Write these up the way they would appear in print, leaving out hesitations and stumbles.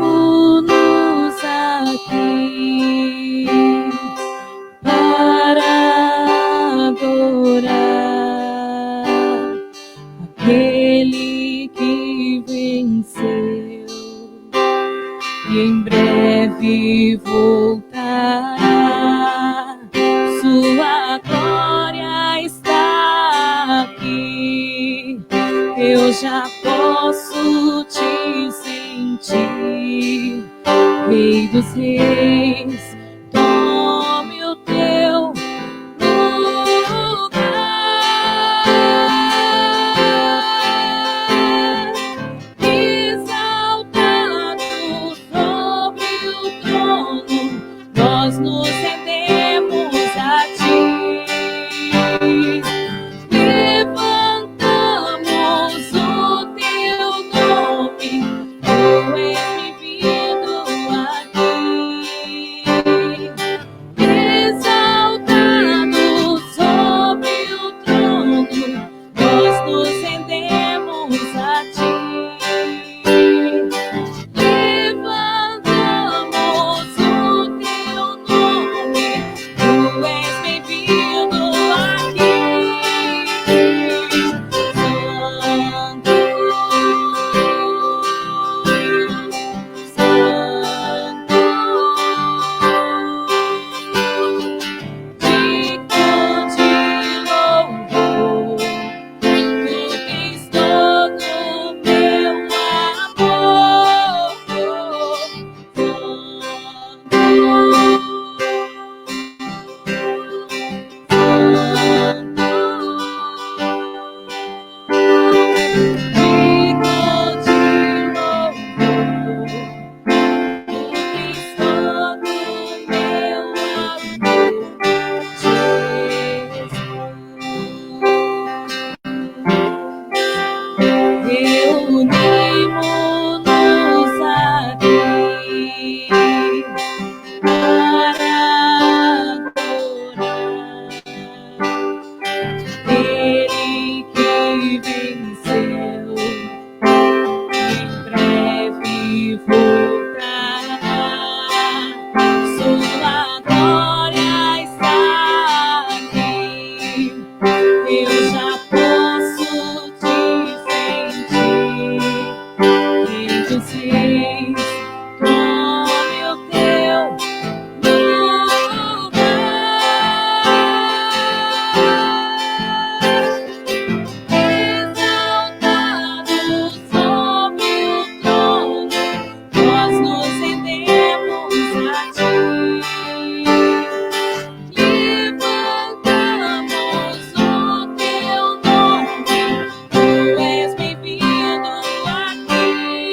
Reunimos-nos aqui para adorar aquele que venceu e em breve voltará. Sua glória está aqui, eu já posso te sentir. Rei dos reis, tome o teu lugar, exaltado sobre o trono, nós nos rendemos a ti. Levantamos o teu nome, tu és bem-vindo aqui. Exaltado sobre o trono, nós nos rendemos a ti. Levantamos o teu nome, tu és bem-vindo aqui. Reunimos-nos aqui para adorar Ele que venceu, em breve voltará. Sua glória está aqui, eu já posso te sentir. Rei dos reis, tome o teu lugar, exaltado sobre o trono, nós nos rendemos a ti. Levantamos o teu nome, tu és bem-vindo aqui.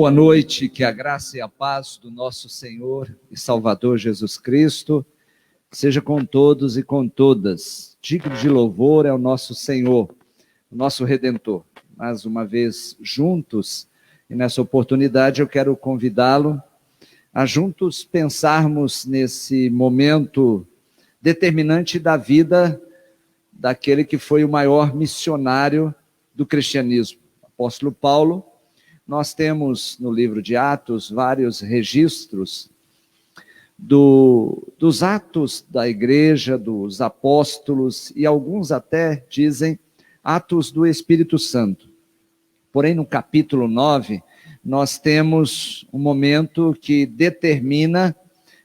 Boa noite, que a graça e a paz do nosso Senhor e Salvador Jesus Cristo seja com todos e com todas. Digno de louvor é o nosso Senhor, o nosso Redentor. Mais uma vez juntos, e nessa oportunidade eu quero convidá-lo a juntos pensarmos nesse momento determinante da vida daquele que foi o maior missionário do cristianismo, o apóstolo Paulo. Nós temos no livro de Atos vários registros dos atos da igreja, dos apóstolos, e alguns até dizem atos do Espírito Santo. Porém, no capítulo 9, nós temos um momento que determina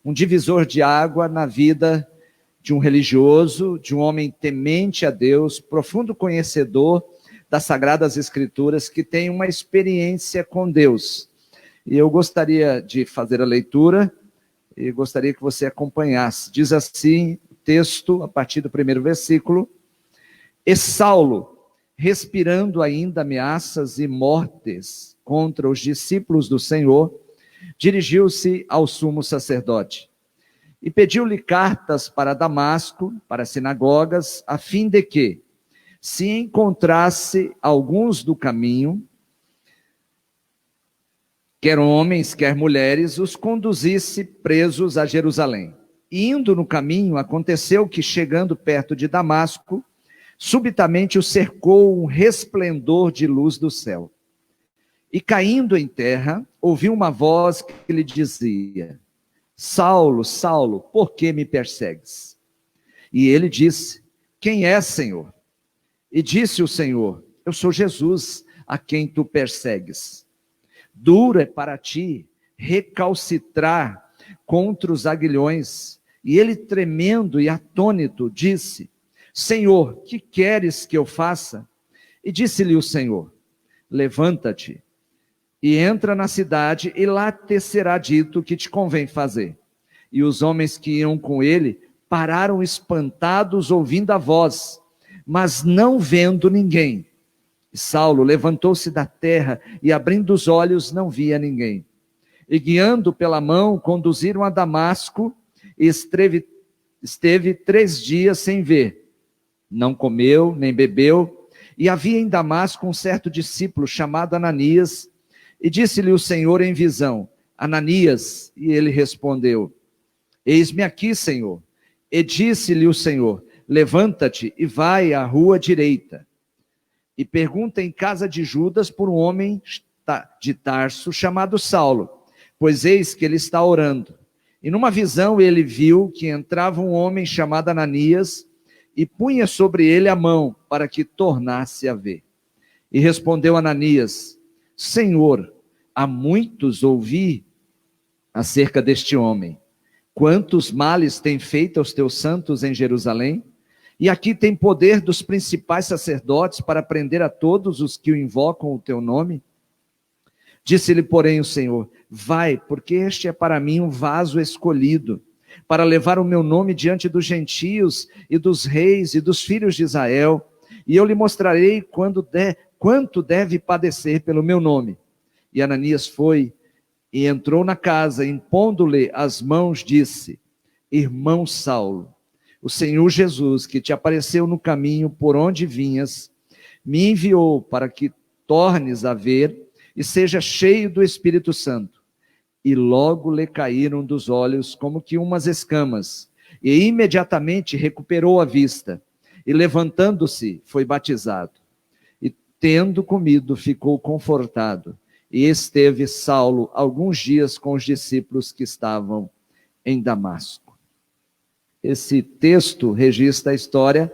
um divisor de água na vida de um religioso, de um homem temente a Deus, profundo conhecedor das Sagradas Escrituras, que tem uma experiência com Deus. E eu gostaria de fazer a leitura e gostaria que você acompanhasse. Diz assim o texto, a partir do primeiro versículo: E Saulo, respirando ainda ameaças e mortes contra os discípulos do Senhor, dirigiu-se ao sumo sacerdote e pediu-lhe cartas para Damasco, para as sinagogas, a fim de que, se encontrasse alguns do caminho, quer homens, quer mulheres, os conduzisse presos a Jerusalém. E indo no caminho, aconteceu que, chegando perto de Damasco, subitamente o cercou um resplendor de luz do céu. E caindo em terra, ouviu uma voz que lhe dizia: Saulo, Saulo, por que me persegues? E ele disse: Quem é, Senhor? E disse o Senhor: Eu sou Jesus, a quem tu persegues. Duro é para ti recalcitrar contra os aguilhões. E ele, tremendo e atônito, disse: Senhor, que queres que eu faça? E disse-lhe o Senhor: Levanta-te e entra na cidade, e lá te será dito o que te convém fazer. E os homens que iam com ele pararam espantados, ouvindo a voz, mas não vendo ninguém. E Saulo levantou-se da terra e, abrindo os olhos, não via ninguém. E, guiando pela mão, conduziram a Damasco, e esteve 3 dias sem ver. Não comeu, nem bebeu. E havia em Damasco um certo discípulo chamado Ananias, e disse-lhe o Senhor em visão: Ananias. E ele respondeu: Eis-me aqui, Senhor. E disse-lhe o Senhor: Levanta-te e vai à rua direita, e pergunta em casa de Judas por um homem de Tarso chamado Saulo, pois eis que ele está orando. E numa visão ele viu que entrava um homem chamado Ananias, e punha sobre ele a mão, para que tornasse a ver. E respondeu Ananias: Senhor, há muitos ouvi acerca deste homem, quantos males tem feito aos teus santos em Jerusalém? E aqui tem poder dos principais sacerdotes para prender a todos os que o invocam o teu nome? Disse-lhe, porém, o Senhor: Vai, porque este é para mim um vaso escolhido, para levar o meu nome diante dos gentios e dos reis e dos filhos de Israel, e eu lhe mostrarei quanto deve padecer pelo meu nome. E Ananias foi e entrou na casa, impondo-lhe as mãos, disse: Irmão Saulo, o Senhor Jesus, que te apareceu no caminho por onde vinhas, me enviou para que tornes a ver e seja cheio do Espírito Santo. E logo lhe caíram dos olhos como que umas escamas, e imediatamente recuperou a vista, e levantando-se, foi batizado. E tendo comido, ficou confortado, e esteve Saulo alguns dias com os discípulos que estavam em Damasco. Esse texto registra a história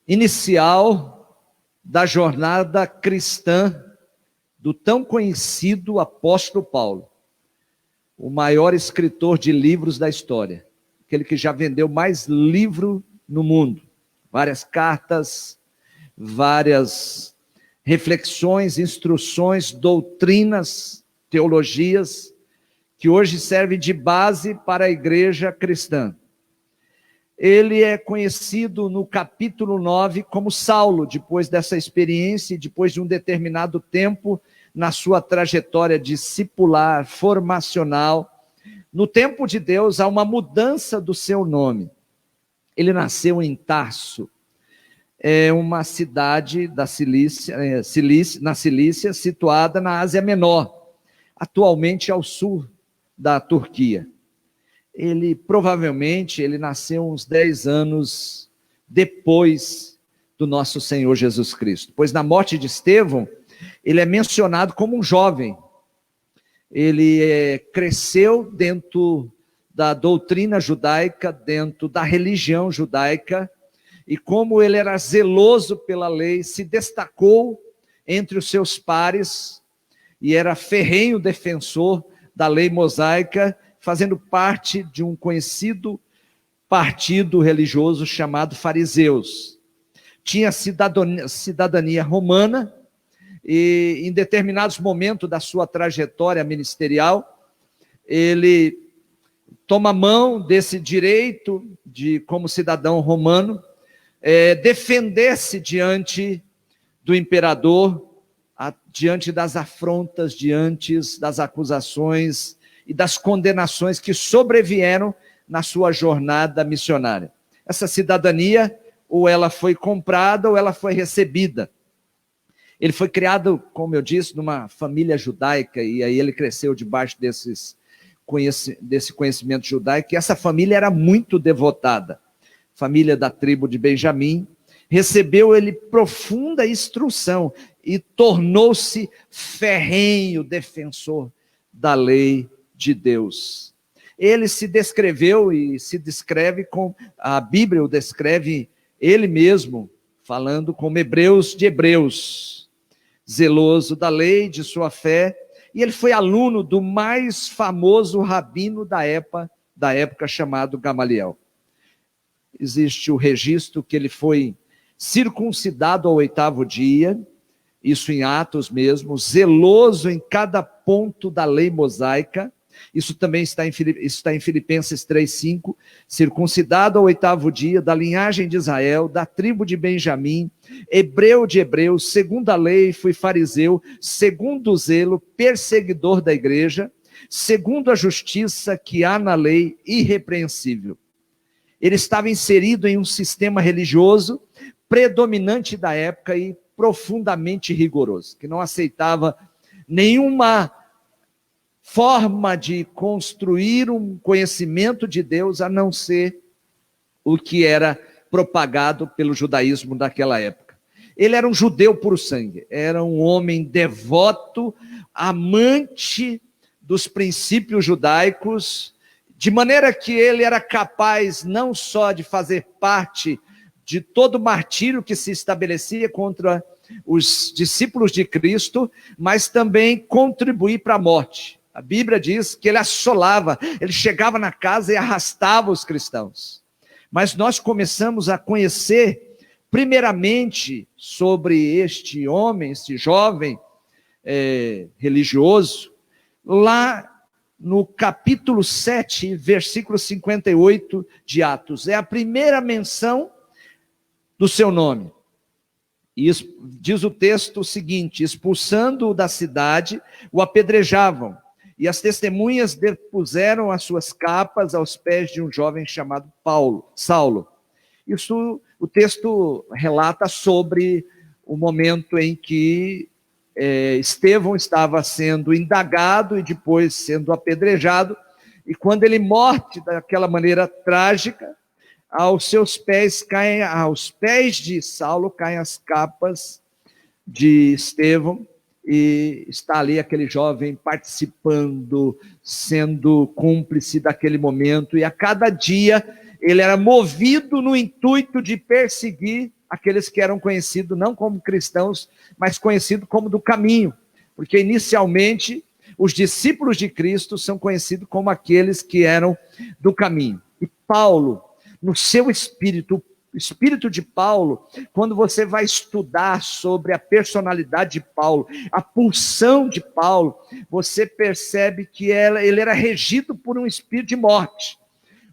inicial da jornada cristã do tão conhecido apóstolo Paulo, o maior escritor de livros da história, aquele que já vendeu mais livro no mundo, várias cartas, várias reflexões, instruções, doutrinas, teologias, que hoje servem de base para a igreja cristã. Ele é conhecido no capítulo 9 como Saulo, depois dessa experiência, depois de um determinado tempo na sua trajetória discipular, formacional. No tempo de Deus, há uma mudança do seu nome. Ele nasceu em Tarso, uma cidade da na Cilícia, situada na Ásia Menor, atualmente ao sul da Turquia. Provavelmente nasceu uns 10 anos depois do nosso Senhor Jesus Cristo, pois na morte de Estevão, ele é mencionado como um jovem. Ele cresceu dentro da doutrina judaica, dentro da religião judaica, e como ele era zeloso pela lei, se destacou entre os seus pares, e era ferrenho defensor da lei mosaica, fazendo parte de um conhecido partido religioso chamado fariseus. Tinha cidadania romana, e em determinados momentos da sua trajetória ministerial, ele toma mão desse direito de, como cidadão romano, defender-se diante do imperador, diante das afrontas, diante das acusações e das condenações que sobrevieram na sua jornada missionária. Essa cidadania, ou ela foi comprada, ou ela foi recebida. Ele foi criado, como eu disse, numa família judaica, e aí ele cresceu debaixo desse conhecimento judaico, e essa família era muito devotada. Família da tribo de Benjamim, recebeu ele profunda instrução e tornou-se ferrenho defensor da lei de Deus. Ele se descreveu e se descreve com, a Bíblia o descreve ele mesmo, falando como Hebreus de Hebreus, zeloso da lei, de sua fé, e ele foi aluno do mais famoso rabino da época chamado Gamaliel. Existe o registro que ele foi circuncidado ao 8º dia, isso em Atos mesmo, zeloso em cada ponto da lei mosaica. Isso também está em Filipenses 3:5, circuncidado ao 8º dia, da linhagem de Israel, da tribo de Benjamim, hebreu de hebreus, segundo a lei fui fariseu, segundo o zelo, perseguidor da igreja, segundo a justiça que há na lei, irrepreensível. Ele estava inserido em um sistema religioso predominante da época e profundamente rigoroso, que não aceitava nenhuma forma de construir um conhecimento de Deus a não ser o que era propagado pelo judaísmo daquela época. Ele era um judeu puro sangue, era um homem devoto, amante dos princípios judaicos, de maneira que ele era capaz não só de fazer parte de todo o martírio que se estabelecia contra os discípulos de Cristo, mas também contribuir para a morte. A Bíblia diz que ele assolava, ele chegava na casa e arrastava os cristãos. Mas nós começamos a conhecer, primeiramente, sobre este homem, este jovem religioso, lá no capítulo 7, versículo 58 de Atos. É a primeira menção do seu nome. E diz o texto o seguinte: expulsando-o da cidade, o apedrejavam. E as testemunhas depuseram as suas capas aos pés de um jovem chamado Saulo. Isso o texto relata sobre o momento em que Estevão estava sendo indagado e depois sendo apedrejado. E quando ele morre daquela maneira trágica, aos pés de Saulo caem as capas de Estevão. E está ali aquele jovem participando, sendo cúmplice daquele momento, e a cada dia ele era movido no intuito de perseguir aqueles que eram conhecidos não como cristãos, mas conhecidos como do caminho, porque inicialmente os discípulos de Cristo são conhecidos como aqueles que eram do caminho. E Paulo, no seu espírito, o espírito de Paulo, quando você vai estudar sobre a personalidade de Paulo, a pulsão de Paulo, você percebe que ele era regido por um espírito de morte,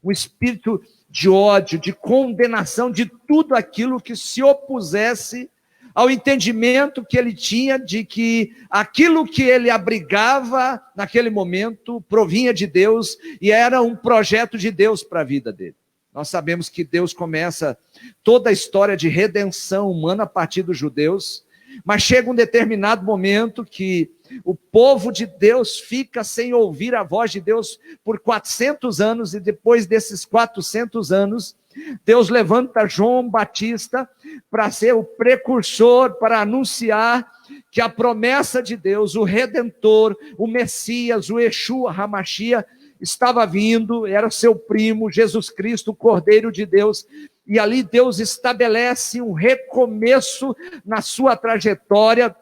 um espírito de ódio, de condenação de tudo aquilo que se opusesse ao entendimento que ele tinha de que aquilo que ele abrigava naquele momento provinha de Deus e era um projeto de Deus para a vida dele. Nós sabemos que Deus começa toda a história de redenção humana a partir dos judeus, mas chega um determinado momento que o povo de Deus fica sem ouvir a voz de Deus por 400 anos, e depois desses 400 anos, Deus levanta João Batista para ser o precursor, para anunciar que a promessa de Deus, o Redentor, o Messias, o Yeshua HaMashiach, estava vindo, era seu primo, Jesus Cristo, o Cordeiro de Deus, e ali Deus estabelece um recomeço na sua trajetória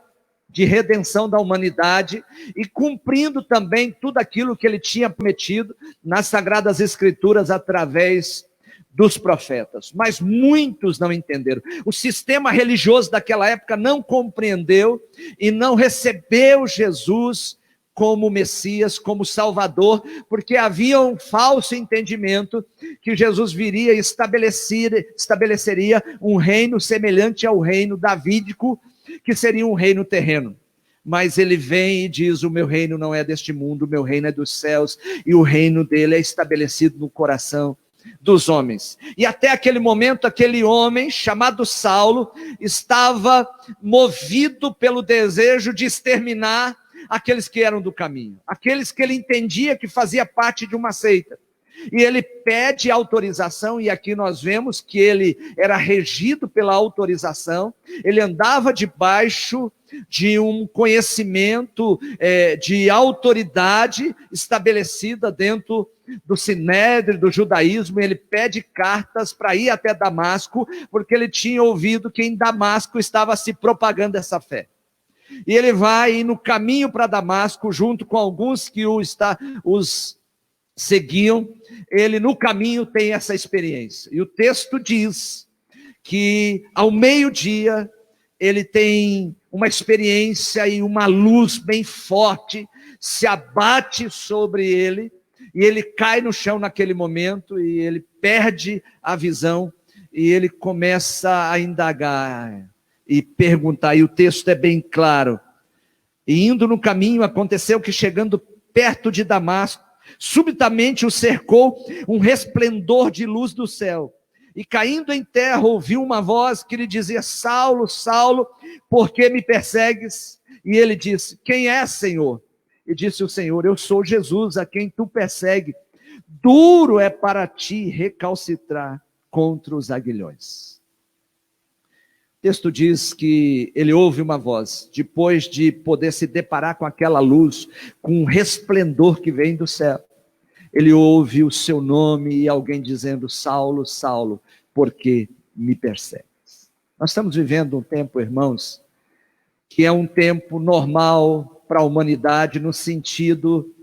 de redenção da humanidade, e cumprindo também tudo aquilo que ele tinha prometido nas Sagradas Escrituras através dos profetas. Mas muitos não entenderam. O sistema religioso daquela época não compreendeu e não recebeu Jesus como Messias, como Salvador, porque havia um falso entendimento que Jesus viria e estabeleceria um reino semelhante ao reino davídico, que seria um reino terreno. Mas ele vem e diz: o meu reino não é deste mundo, o meu reino é dos céus, e o reino dele é estabelecido no coração dos homens. E até aquele momento, aquele homem chamado Saulo estava movido pelo desejo de exterminar aqueles que eram do caminho, aqueles que ele entendia que fazia parte de uma seita. E ele pede autorização, e aqui nós vemos que ele era regido pela autorização, ele andava debaixo de um conhecimento de autoridade estabelecida dentro do Sinédrio, do judaísmo. Ele pede cartas para ir até Damasco, porque ele tinha ouvido que em Damasco estava se propagando essa fé. E ele vai no caminho para Damasco, junto com alguns que os seguiam. Ele no caminho tem essa experiência. E o texto diz que ao meio-dia ele tem uma experiência e uma luz bem forte se abate sobre ele, e ele cai no chão naquele momento, e ele perde a visão, e ele começa a indagar e perguntar, e o texto é bem claro: e indo no caminho, aconteceu que chegando perto de Damasco, subitamente o cercou um resplendor de luz do céu, e caindo em terra ouviu uma voz que lhe dizia: Saulo, Saulo, por que me persegues? E ele disse: quem é, Senhor? E disse o Senhor: eu sou Jesus, a quem tu persegue. Duro é para ti recalcitrar contra os aguilhões. O texto diz que ele ouve uma voz, depois de poder se deparar com aquela luz, com um resplendor que vem do céu. Ele ouve o seu nome e alguém dizendo: Saulo, Saulo, por que me persegues? Nós estamos vivendo um tempo, irmãos, que é um tempo normal para a humanidade, no sentido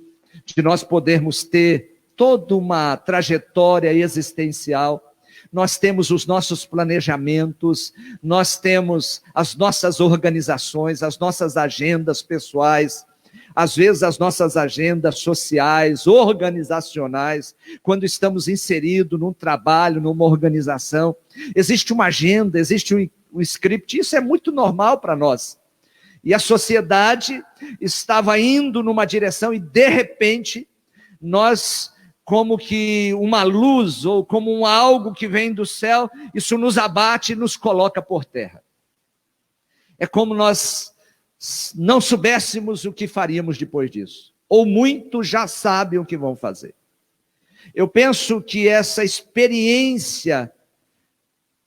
de nós podermos ter toda uma trajetória existencial. Nós temos os nossos planejamentos, nós temos as nossas organizações, as nossas agendas pessoais, às vezes as nossas agendas sociais, organizacionais, quando estamos inseridos num trabalho, numa organização, existe uma agenda, existe um script, isso é muito normal para nós. E a sociedade estava indo numa direção e, de repente, nós, como que uma luz ou como um algo que vem do céu, isso nos abate e nos coloca por terra. É como nós não soubéssemos o que faríamos depois disso. Ou muitos já sabem o que vão fazer. Eu penso que essa experiência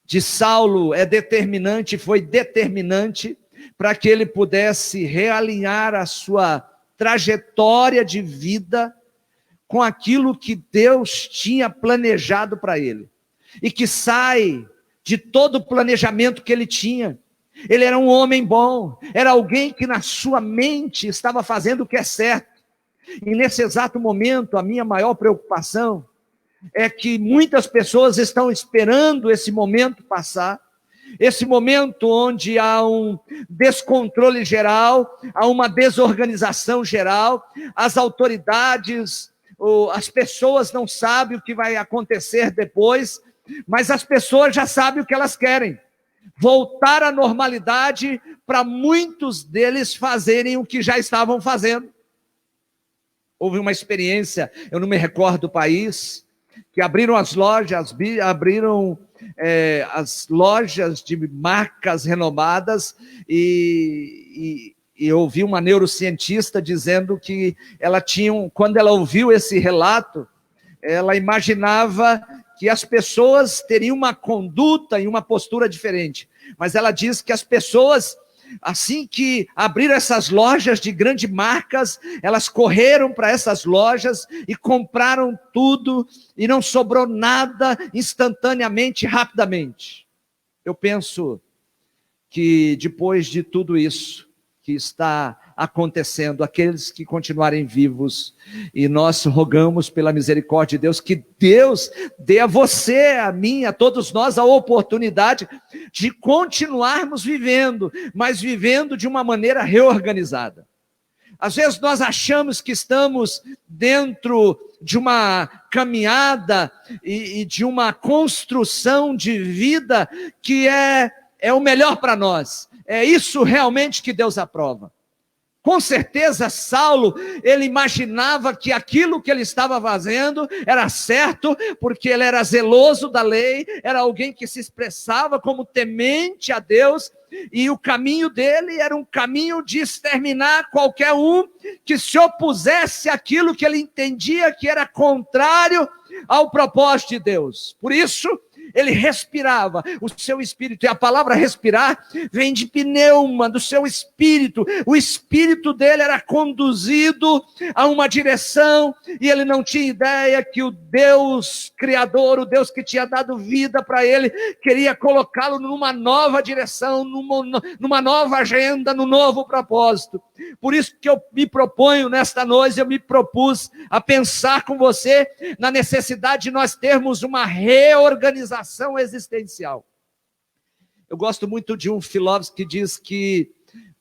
de Saulo é determinante, foi determinante para que ele pudesse realinhar a sua trajetória de vida com aquilo que Deus tinha planejado para ele, e que sai de todo o planejamento que ele tinha. Ele era um homem bom, era alguém que na sua mente estava fazendo o que é certo, e nesse exato momento a minha maior preocupação é que muitas pessoas estão esperando esse momento passar, esse momento onde há um descontrole geral, há uma desorganização geral, as autoridades, as pessoas não sabem o que vai acontecer depois, mas as pessoas já sabem o que elas querem. voltar à normalidade para muitos deles fazerem o que já estavam fazendo. Houve uma experiência, eu não me recordo do país, que abriram as lojas, as lojas de marcas renomadas e eu ouvi uma neurocientista dizendo que quando ela ouviu esse relato, ela imaginava que as pessoas teriam uma conduta e uma postura diferente. Mas ela diz que as pessoas, assim que abriram essas lojas de grandes marcas, elas correram para essas lojas e compraram tudo e não sobrou nada instantaneamente, rapidamente. Eu penso que depois de tudo isso que está acontecendo, aqueles que continuarem vivos, e nós rogamos pela misericórdia de Deus, que Deus dê a você, a mim, a todos nós, a oportunidade de continuarmos vivendo, mas vivendo de uma maneira reorganizada. Às vezes nós achamos que estamos dentro de uma caminhada e de uma construção de vida que é o melhor para nós. É isso realmente que Deus aprova. Com certeza, Saulo, ele imaginava que aquilo que ele estava fazendo era certo, porque ele era zeloso da lei, era alguém que se expressava como temente a Deus, e o caminho dele era um caminho de exterminar qualquer um que se opusesse àquilo que ele entendia que era contrário ao propósito de Deus. Por isso, ele respirava o seu espírito, e a palavra respirar vem de pneuma, do seu espírito. O espírito dele era conduzido a uma direção, e ele não tinha ideia que o Deus Criador, o Deus que tinha dado vida para ele, queria colocá-lo numa nova direção, numa nova agenda, num novo propósito. Por isso que eu me proponho nesta noite, eu me propus a pensar com você na necessidade de nós termos uma reorganização existencial. Eu gosto muito de um filósofo que diz que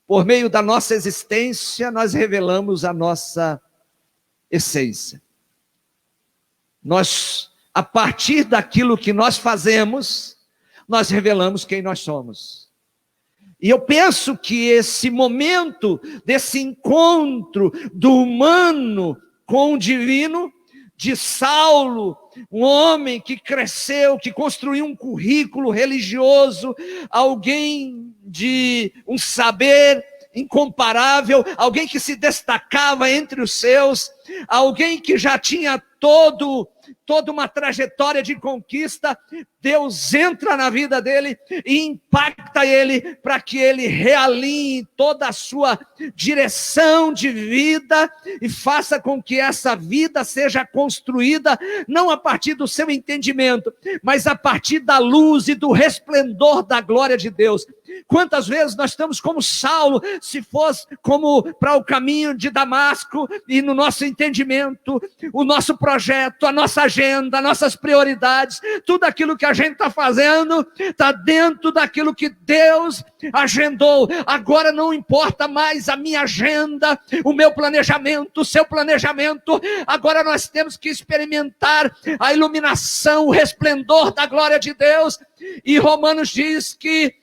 por meio da nossa existência nós revelamos a nossa essência. Nós, a partir daquilo que nós fazemos, nós revelamos quem nós somos. E eu penso que esse momento desse encontro do humano com o divino, de Saulo, um homem que cresceu, que construiu um currículo religioso, alguém de um saber incomparável, alguém que se destacava entre os seus, alguém que já tinha toda uma trajetória de conquista. Deus entra na vida dele e impacta ele para que ele realinhe toda a sua direção de vida e faça com que essa vida seja construída não a partir do seu entendimento, mas a partir da luz e do resplendor da glória de Deus. Quantas vezes nós estamos como Saulo, se fosse como para o caminho de Damasco, e no nosso entendimento, o nosso projeto, a nossa agenda, nossas prioridades, tudo aquilo que a gente está fazendo, está dentro daquilo que Deus agendou. Agora não importa mais a minha agenda, o meu planejamento, o seu planejamento, agora nós temos que experimentar a iluminação, o resplendor da glória de Deus. E Romanos diz que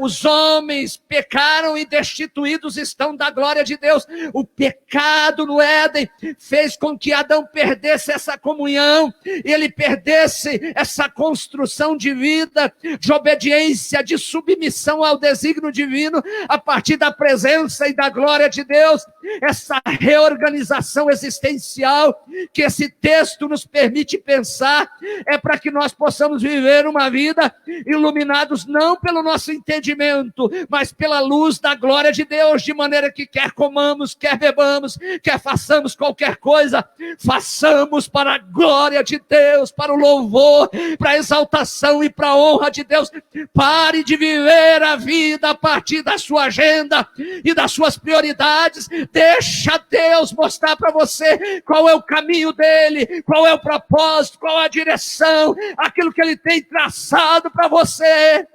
os homens pecaram e destituídos estão da glória de Deus. O pecado no Éden fez com que Adão perdesse essa comunhão, e ele perdesse essa construção de vida, de obediência, de submissão ao desígnio divino, a partir da presença e da glória de Deus. Essa reorganização existencial que esse texto nos permite pensar é para que nós possamos viver uma vida iluminados não pelo nosso entendimento, mas pela luz da glória de Deus, de maneira que quer comamos, quer bebamos, quer façamos qualquer coisa, façamos para a glória de Deus, para o louvor, para a exaltação e para a honra de Deus. Pare de viver a vida a partir da sua agenda e das suas prioridades. Deixa Deus mostrar para você qual é o caminho dele, qual é o propósito, qual é a direção, aquilo que ele tem traçado para você.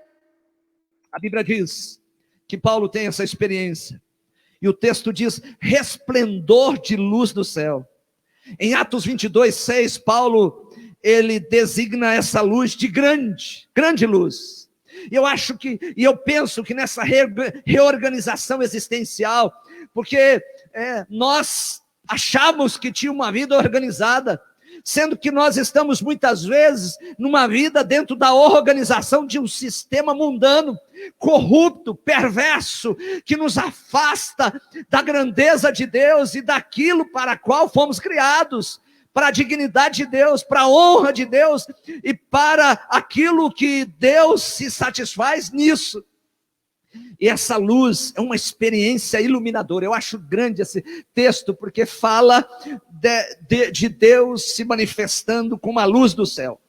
A Bíblia diz que Paulo tem essa experiência, e o texto diz resplendor de luz do céu. Em Atos 22:6, Paulo, ele designa essa luz de grande luz. E eu penso que nessa reorganização existencial, porque nós achamos que tinha uma vida organizada, sendo que nós estamos muitas vezes numa vida dentro da organização de um sistema mundano, corrupto, perverso, que nos afasta da grandeza de Deus e daquilo para qual fomos criados, para a dignidade de Deus, para a honra de Deus e para aquilo que Deus se satisfaz nisso. E essa luz é uma experiência iluminadora. Eu acho grande esse texto, porque fala de Deus se manifestando como a luz do céu.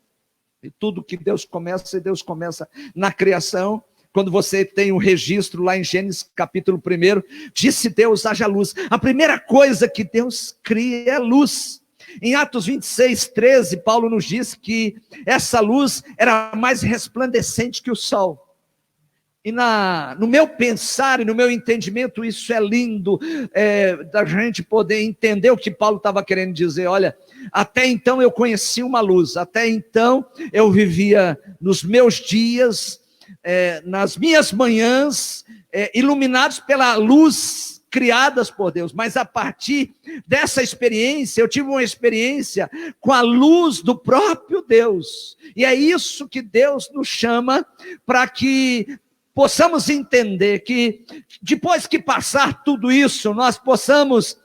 E tudo que Deus começa na criação. Quando você tem um registro lá em Gênesis capítulo 1, disse Deus, haja luz. A primeira coisa que Deus cria é luz. Em Atos 26, 13, Paulo nos diz que essa luz era mais resplandecente que o sol. E no meu pensar e no meu entendimento, isso é lindo, da gente poder entender o que Paulo estava querendo dizer. Olha, até então eu conhecia uma luz, até então eu vivia nos meus dias, nas minhas manhãs, iluminados pela luz criadas por Deus, mas a partir dessa experiência, eu tive uma experiência com a luz do próprio Deus, e é isso que Deus nos chama para que possamos entender que depois que passar tudo isso, nós possamos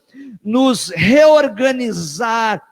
nos reorganizar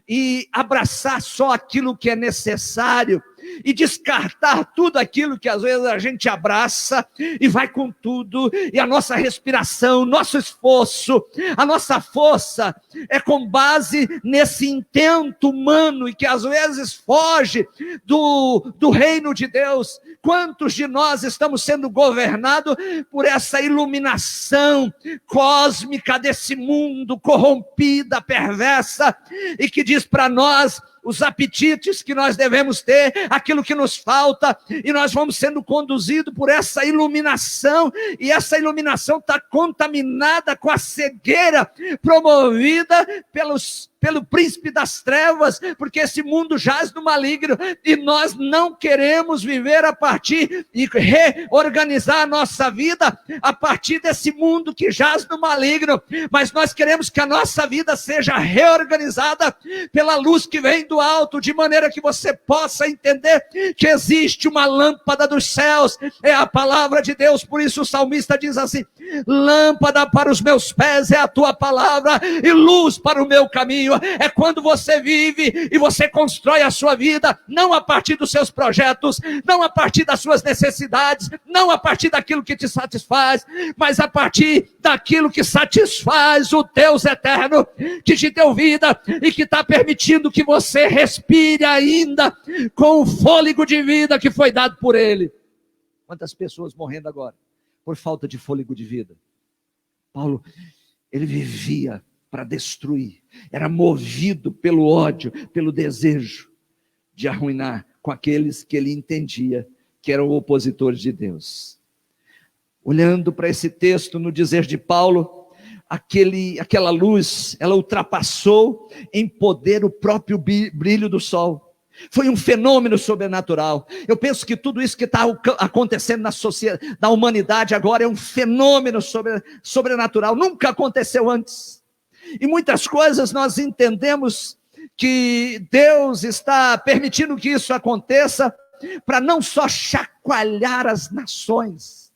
e abraçar só aquilo que é necessário e descartar tudo aquilo que às vezes a gente abraça e vai com tudo, e a nossa respiração, nosso esforço, a nossa força é com base nesse intento humano e que às vezes foge do reino de Deus. Quantos de nós estamos sendo governados por essa iluminação cósmica desse mundo corrompida, perversa, e que diz para nós os apetites que nós devemos ter, aquilo que nos falta, e nós vamos sendo conduzidos por essa iluminação, e essa iluminação está contaminada com a cegueira promovida pelo príncipe das trevas, porque esse mundo jaz no maligno, e nós não queremos viver a partir e reorganizar a nossa vida a partir desse mundo que jaz no maligno, mas nós queremos que a nossa vida seja reorganizada pela luz que vem do alto, de maneira que você possa entender que existe uma lâmpada dos céus, é a palavra de Deus. Por isso o salmista diz assim: lâmpada para os meus pés é a tua palavra e luz para o meu caminho. É quando você vive e você constrói a sua vida, não a partir dos seus projetos, não a partir das suas necessidades, não a partir daquilo que te satisfaz, mas a partir daquilo que satisfaz o Deus eterno, que te deu vida e que está permitindo que você respire ainda com o fôlego de vida que foi dado por Ele. Quantas pessoas morrendo agora por falta de fôlego de vida? Paulo, ele vivia para destruir, era movido pelo ódio, pelo desejo de arruinar com aqueles que ele entendia que eram opositores de Deus. Olhando para esse texto, no dizer de Paulo, aquela luz, ela ultrapassou em poder o próprio brilho do sol. Foi um fenômeno sobrenatural. Eu penso que tudo isso que está acontecendo na humanidade agora é um fenômeno sobrenatural. Nunca aconteceu antes. E muitas coisas nós entendemos que Deus está permitindo que isso aconteça para não só chacoalhar as nações,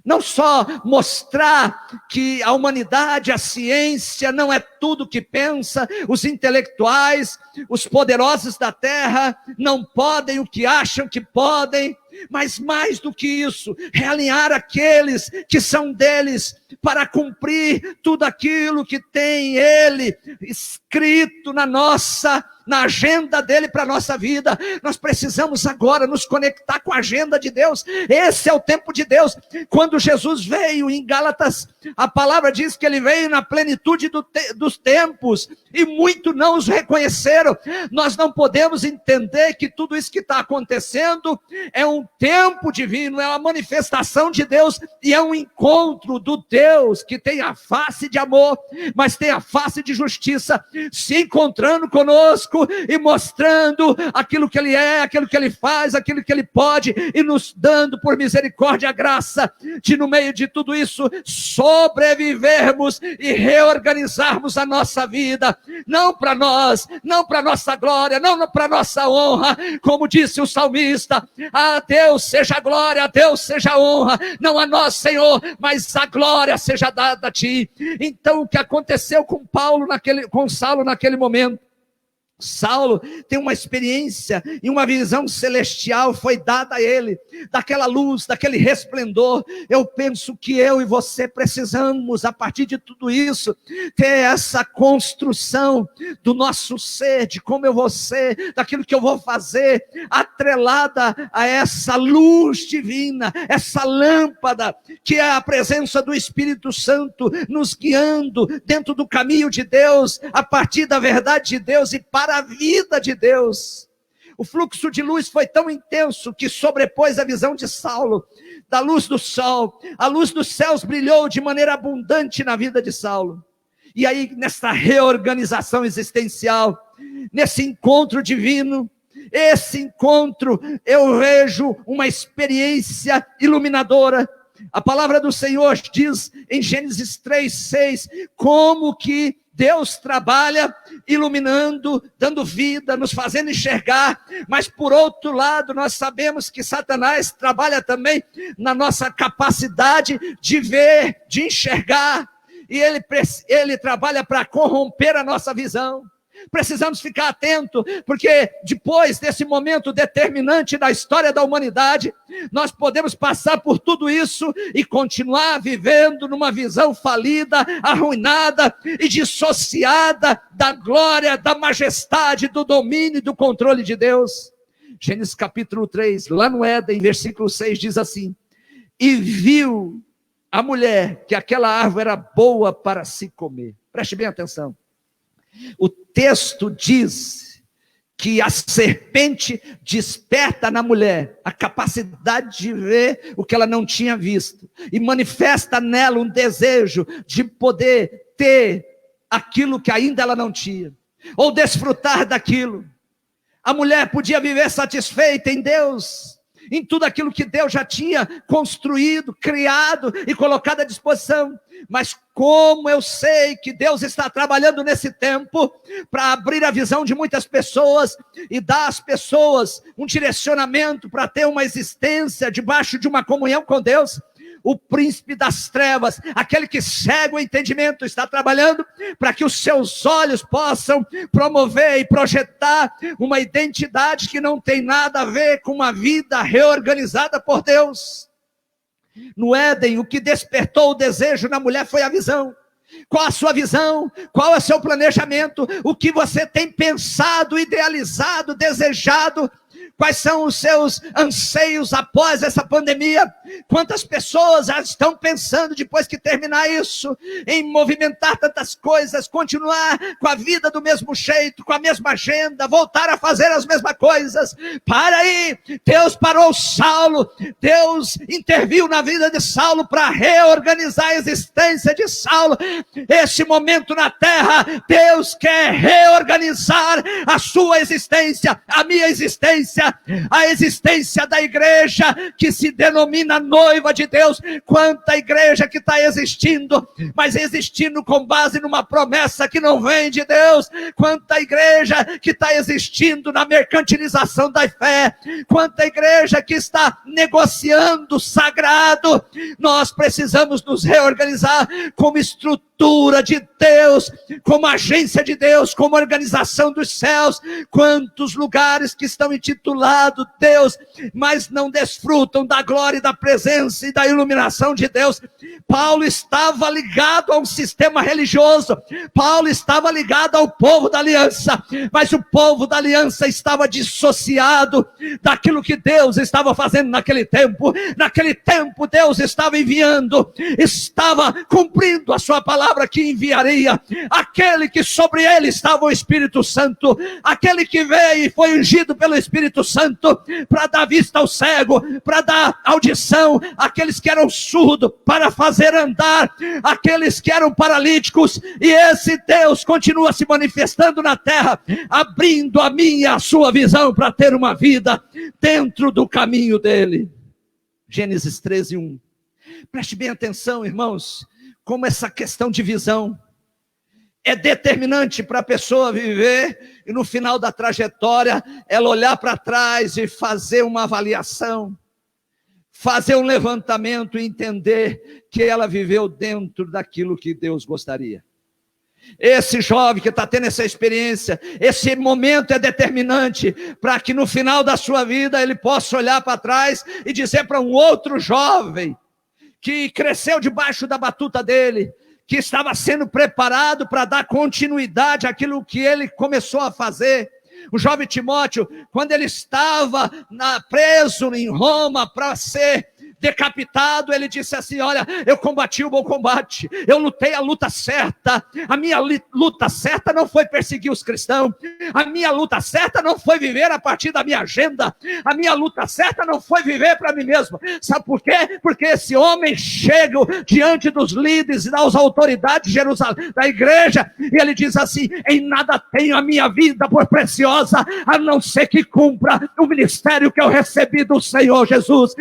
não só mostrar que a humanidade, a ciência não é tudo que pensa, os intelectuais, os poderosos da terra não podem o que acham que podem, mas mais do que isso, realinhar aqueles que são deles para cumprir tudo aquilo que tem Ele escrito na agenda dele para a nossa vida. Nós precisamos agora nos conectar com a agenda de Deus. Esse é o tempo de Deus. Quando Jesus veio em Gálatas A palavra diz que ele veio na plenitude dos tempos, e muito não os reconheceram. Nós não podemos entender que tudo isso que está acontecendo é um tempo divino, é uma manifestação de Deus, e é um encontro do Deus que tem a face de amor, mas tem a face de justiça, se encontrando conosco e mostrando aquilo que ele é, aquilo que ele faz, aquilo que ele pode, e nos dando por misericórdia a graça de, no meio de tudo isso, sobrevivermos e reorganizarmos a nossa vida, não para nós, não para nossa glória, não para nossa honra, como disse o salmista: a Deus seja a glória, a Deus seja a honra, não a nós, Senhor, mas a glória seja dada a ti. Então, o que aconteceu com Saulo naquele momento? Saulo tem uma experiência e uma visão celestial foi dada a ele, daquela luz, daquele resplendor. Eu penso que eu e você precisamos, a partir de tudo isso, ter essa construção do nosso ser, de como eu vou ser, daquilo que eu vou fazer, atrelada a essa luz divina, essa lâmpada, que é a presença do Espírito Santo, nos guiando dentro do caminho de Deus, a partir da verdade de Deus e para a vida de Deus. O fluxo de luz foi tão intenso que sobrepôs a visão de Saulo da luz do sol. A luz dos céus brilhou de maneira abundante na vida de Saulo. E aí, nessa reorganização existencial, nesse encontro divino, esse encontro, eu vejo uma experiência iluminadora. A palavra do Senhor diz em Gênesis 3:6, como que Deus trabalha iluminando, dando vida, nos fazendo enxergar, mas por outro lado nós sabemos que Satanás trabalha também na nossa capacidade de ver, de enxergar, e ele trabalha para corromper a nossa visão. Precisamos ficar atentos, porque depois desse momento determinante da história da humanidade, nós podemos passar por tudo isso e continuar vivendo numa visão falida, arruinada e dissociada da glória, da majestade, do domínio e do controle de Deus. Gênesis capítulo 3, lá no Éden, versículo 6, diz assim: e viu a mulher que aquela árvore era boa para se comer. Preste bem atenção. O texto diz que a serpente desperta na mulher a capacidade de ver o que ela não tinha visto, e manifesta nela um desejo de poder ter aquilo que ainda ela não tinha, ou desfrutar daquilo. A mulher podia viver satisfeita em Deus, em tudo aquilo que Deus já tinha construído, criado e colocado à disposição. Mas como eu sei que Deus está trabalhando nesse tempo para abrir a visão de muitas pessoas e dar às pessoas um direcionamento para ter uma existência debaixo de uma comunhão com Deus, o príncipe das trevas, aquele que cega o entendimento, está trabalhando para que os seus olhos possam promover e projetar uma identidade que não tem nada a ver com uma vida reorganizada por Deus. No Éden, o que despertou o desejo na mulher foi a visão. Qual a sua visão? Qual é o seu planejamento? O que você tem pensado, idealizado, desejado? Quais são os seus anseios após essa pandemia? Quantas pessoas já estão pensando, depois que terminar isso, em movimentar tantas coisas, continuar com a vida do mesmo jeito, com a mesma agenda, voltar a fazer as mesmas coisas? Para aí! Deus parou Saulo, Deus interviu na vida de Saulo para reorganizar a existência de Saulo. Esse momento na terra, Deus quer reorganizar a sua existência, a minha existência, a existência da igreja que se denomina noiva de Deus. Quanta igreja que está existindo, mas existindo com base numa promessa que não vem de Deus. Quanta igreja que está existindo na mercantilização da fé. Quanta igreja que está negociando o sagrado. Nós precisamos nos reorganizar como estrutura estrutura de Deus, como agência de Deus, como organização dos céus. Quantos lugares que estão intitulados Deus, mas não desfrutam da glória e da presença e da iluminação de Deus. Paulo estava ligado a um sistema religioso, Paulo estava ligado ao povo da aliança, mas o povo da aliança estava dissociado daquilo que Deus estava fazendo naquele tempo. Naquele tempo Deus estava enviando, estava cumprindo a sua palavra, que enviaria aquele que sobre ele estava o Espírito Santo, aquele que veio e foi ungido pelo Espírito Santo para dar vista ao cego, para dar audição àqueles que eram surdos, para fazer andar aqueles que eram paralíticos. E esse Deus continua se manifestando na terra, abrindo a minha e a sua visão para ter uma vida dentro do caminho dele. Gênesis 13:1. Preste bem atenção, irmãos, como essa questão de visão é determinante para a pessoa viver e no final da trajetória ela olhar para trás e fazer uma avaliação, fazer um levantamento e entender que ela viveu dentro daquilo que Deus gostaria. Esse jovem que está tendo essa experiência, esse momento é determinante para que no final da sua vida ele possa olhar para trás e dizer para um outro jovem que cresceu debaixo da batuta dele, que estava sendo preparado para dar continuidade àquilo que ele começou a fazer. O jovem Timóteo, quando ele estava preso em Roma para ser decapitado, ele disse assim: olha, eu combati o bom combate, eu lutei a luta certa. A minha luta certa não foi perseguir os cristãos, a minha luta certa não foi viver a partir da minha agenda, a minha luta certa não foi viver para mim mesmo. Sabe por quê? Porque esse homem chega diante dos líderes e das autoridades de Jerusalém, da igreja, e ele diz assim: em nada tenho a minha vida por preciosa, a não ser que cumpra o ministério que eu recebi do Senhor Jesus.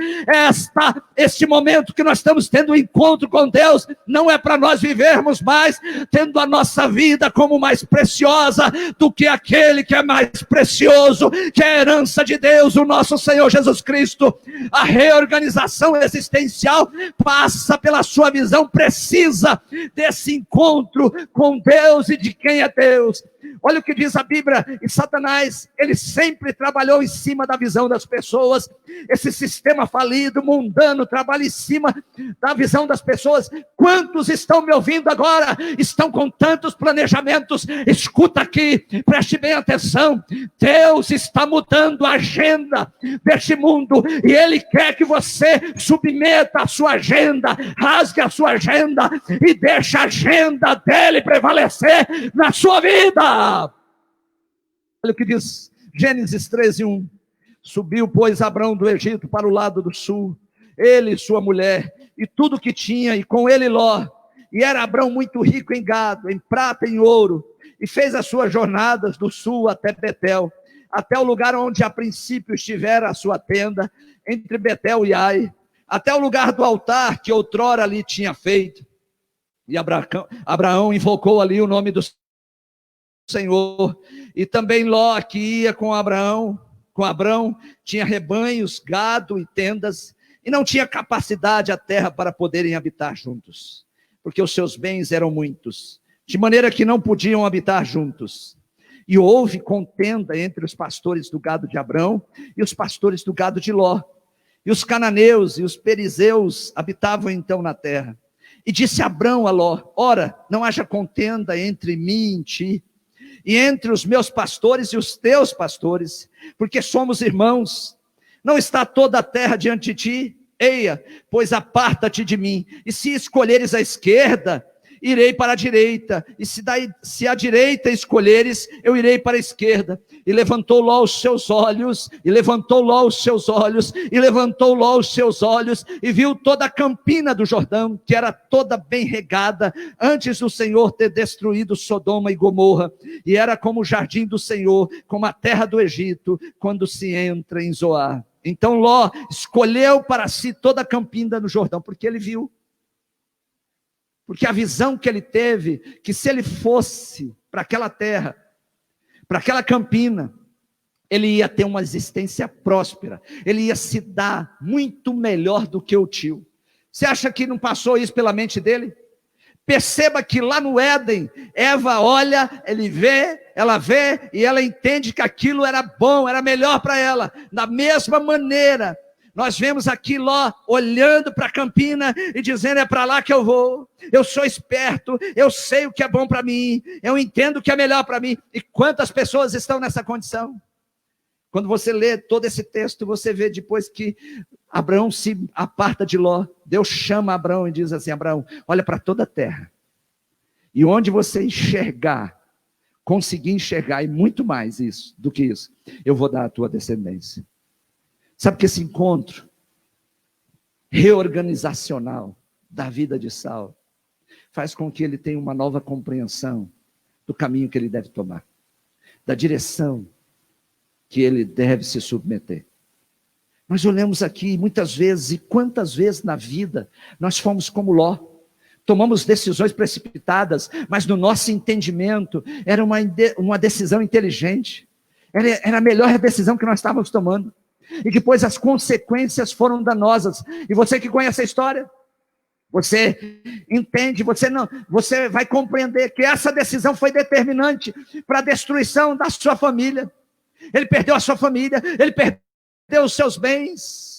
Este momento que nós estamos tendo um encontro com Deus, não é para nós vivermos mais tendo a nossa vida como mais preciosa do que aquele que é mais precioso, que é a herança de Deus, o nosso Senhor Jesus Cristo. A reorganização existencial passa pela sua visão precisa desse encontro com Deus e de quem é Deus. Olha o que diz a Bíblia. E Satanás, ele sempre trabalhou em cima da visão das pessoas. Esse sistema falido, mundano, trabalha em cima da visão das pessoas. Quantos estão me ouvindo agora? Estão com tantos planejamentos. Escuta aqui, preste bem atenção. Deus está mudando a agenda deste mundo, e Ele quer que você submeta a sua agenda, rasgue a sua agenda e deixe a agenda dele prevalecer na sua vida. Olha o que diz Gênesis 13:1. Subiu, pois, Abrão do Egito para o lado do sul, ele e sua mulher, e tudo que tinha, e com ele Ló. E era Abrão muito rico em gado, em prata e em ouro, e fez as suas jornadas do sul até Betel, até o lugar onde a princípio estivera a sua tenda, entre Betel e Ai, até o lugar do altar que outrora ali tinha feito. E Abraão invocou ali o nome do Senhor. E também Ló, que ia com Abraão, tinha rebanhos, gado e tendas, e não tinha capacidade a terra para poderem habitar juntos, porque os seus bens eram muitos, de maneira que não podiam habitar juntos. E houve contenda entre os pastores do gado de Abrão e os pastores do gado de Ló. E os cananeus e os perizeus habitavam então na terra. E disse Abrão a Ló: ora, não haja contenda entre mim e ti, e entre os meus pastores e os teus pastores, porque somos irmãos. Não está toda a terra diante de ti? Eia, pois aparta-te de mim, e se escolheres a esquerda, irei para a direita, e se a direita escolheres, eu irei para a esquerda. E levantou Ló os seus olhos, e viu toda a campina do Jordão, que era toda bem regada, antes do Senhor ter destruído Sodoma e Gomorra, e era como o jardim do Senhor, como a terra do Egito, quando se entra em Zoar. Então Ló escolheu para si toda a campina do Jordão, porque ele viu. Porque a visão que ele teve, que se ele fosse para aquela terra, para aquela campina, ele ia ter uma existência próspera, ele ia se dar muito melhor do que o tio. Você acha que não passou isso pela mente dele? Perceba que lá no Éden, Eva olha, ela vê e ela entende que aquilo era bom, era melhor para ela. Da mesma maneira, nós vemos aqui Ló olhando para a campina e dizendo: é para lá que eu vou. Eu sou esperto, eu sei o que é bom para mim, eu entendo o que é melhor para mim. E quantas pessoas estão nessa condição? Quando você lê todo esse texto, você vê depois que Abraão se aparta de Ló. Deus chama Abraão e diz assim: Abraão, olha para toda a terra. E onde você enxergar, conseguir enxergar, e muito mais isso do que isso, eu vou dar à tua descendência. Sabe que esse encontro reorganizacional da vida de Saulo faz com que ele tenha uma nova compreensão do caminho que ele deve tomar, da direção que ele deve se submeter. Nós olhamos aqui muitas vezes, e quantas vezes na vida nós fomos como Ló, tomamos decisões precipitadas, mas no nosso entendimento era uma decisão inteligente, era a melhor decisão que nós estávamos tomando, e depois as consequências foram danosas. E você que conhece a história, você entende, você vai compreender que essa decisão foi determinante para a destruição da sua família. Ele perdeu a sua família, ele perdeu os seus bens.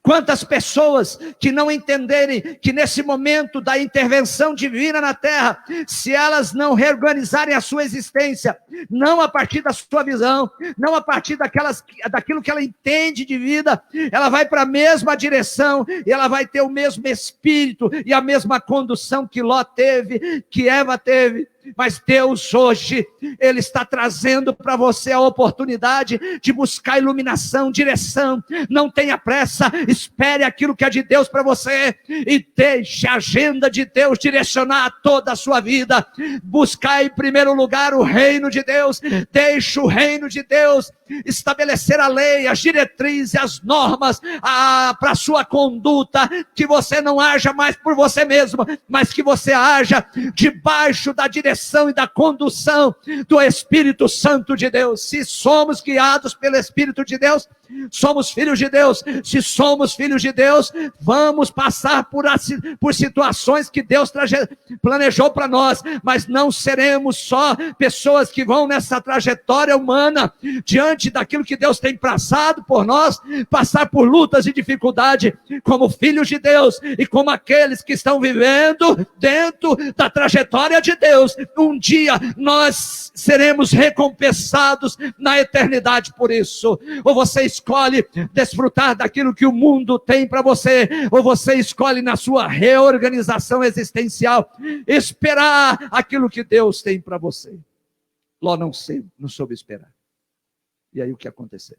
Quantas pessoas que não entenderem que nesse momento da intervenção divina na terra, se elas não reorganizarem a sua existência, não a partir da sua visão, não a partir daquilo que ela entende de vida, ela vai para a mesma direção, e ela vai ter o mesmo espírito e a mesma condução que Ló teve, que Eva teve. Mas Deus hoje, Ele está trazendo para você a oportunidade de buscar iluminação, direção. Não tenha pressa, espere aquilo que é de Deus para você, e deixe a agenda de Deus direcionar toda a sua vida. Buscar em primeiro lugar o reino de Deus, deixe o reino de Deus estabelecer a lei, as diretrizes, as normas para a sua conduta, que você não haja mais por você mesmo, mas que você haja debaixo da direção e da condução do Espírito Santo de Deus. Se somos guiados pelo Espírito de Deus, somos filhos de Deus. Se somos filhos de Deus, vamos passar por situações que Deus planejou para nós, mas não seremos só pessoas que vão nessa trajetória humana, diante daquilo que Deus tem passado por nós, passar por lutas e dificuldade, como filhos de Deus, e como aqueles que estão vivendo dentro da trajetória de Deus. Um dia nós seremos recompensados na eternidade por isso. Ou você escolhe desfrutar daquilo que o mundo tem para você, ou você escolhe na sua reorganização existencial esperar aquilo que Deus tem para você. Ló não soube esperar. E aí o que aconteceu?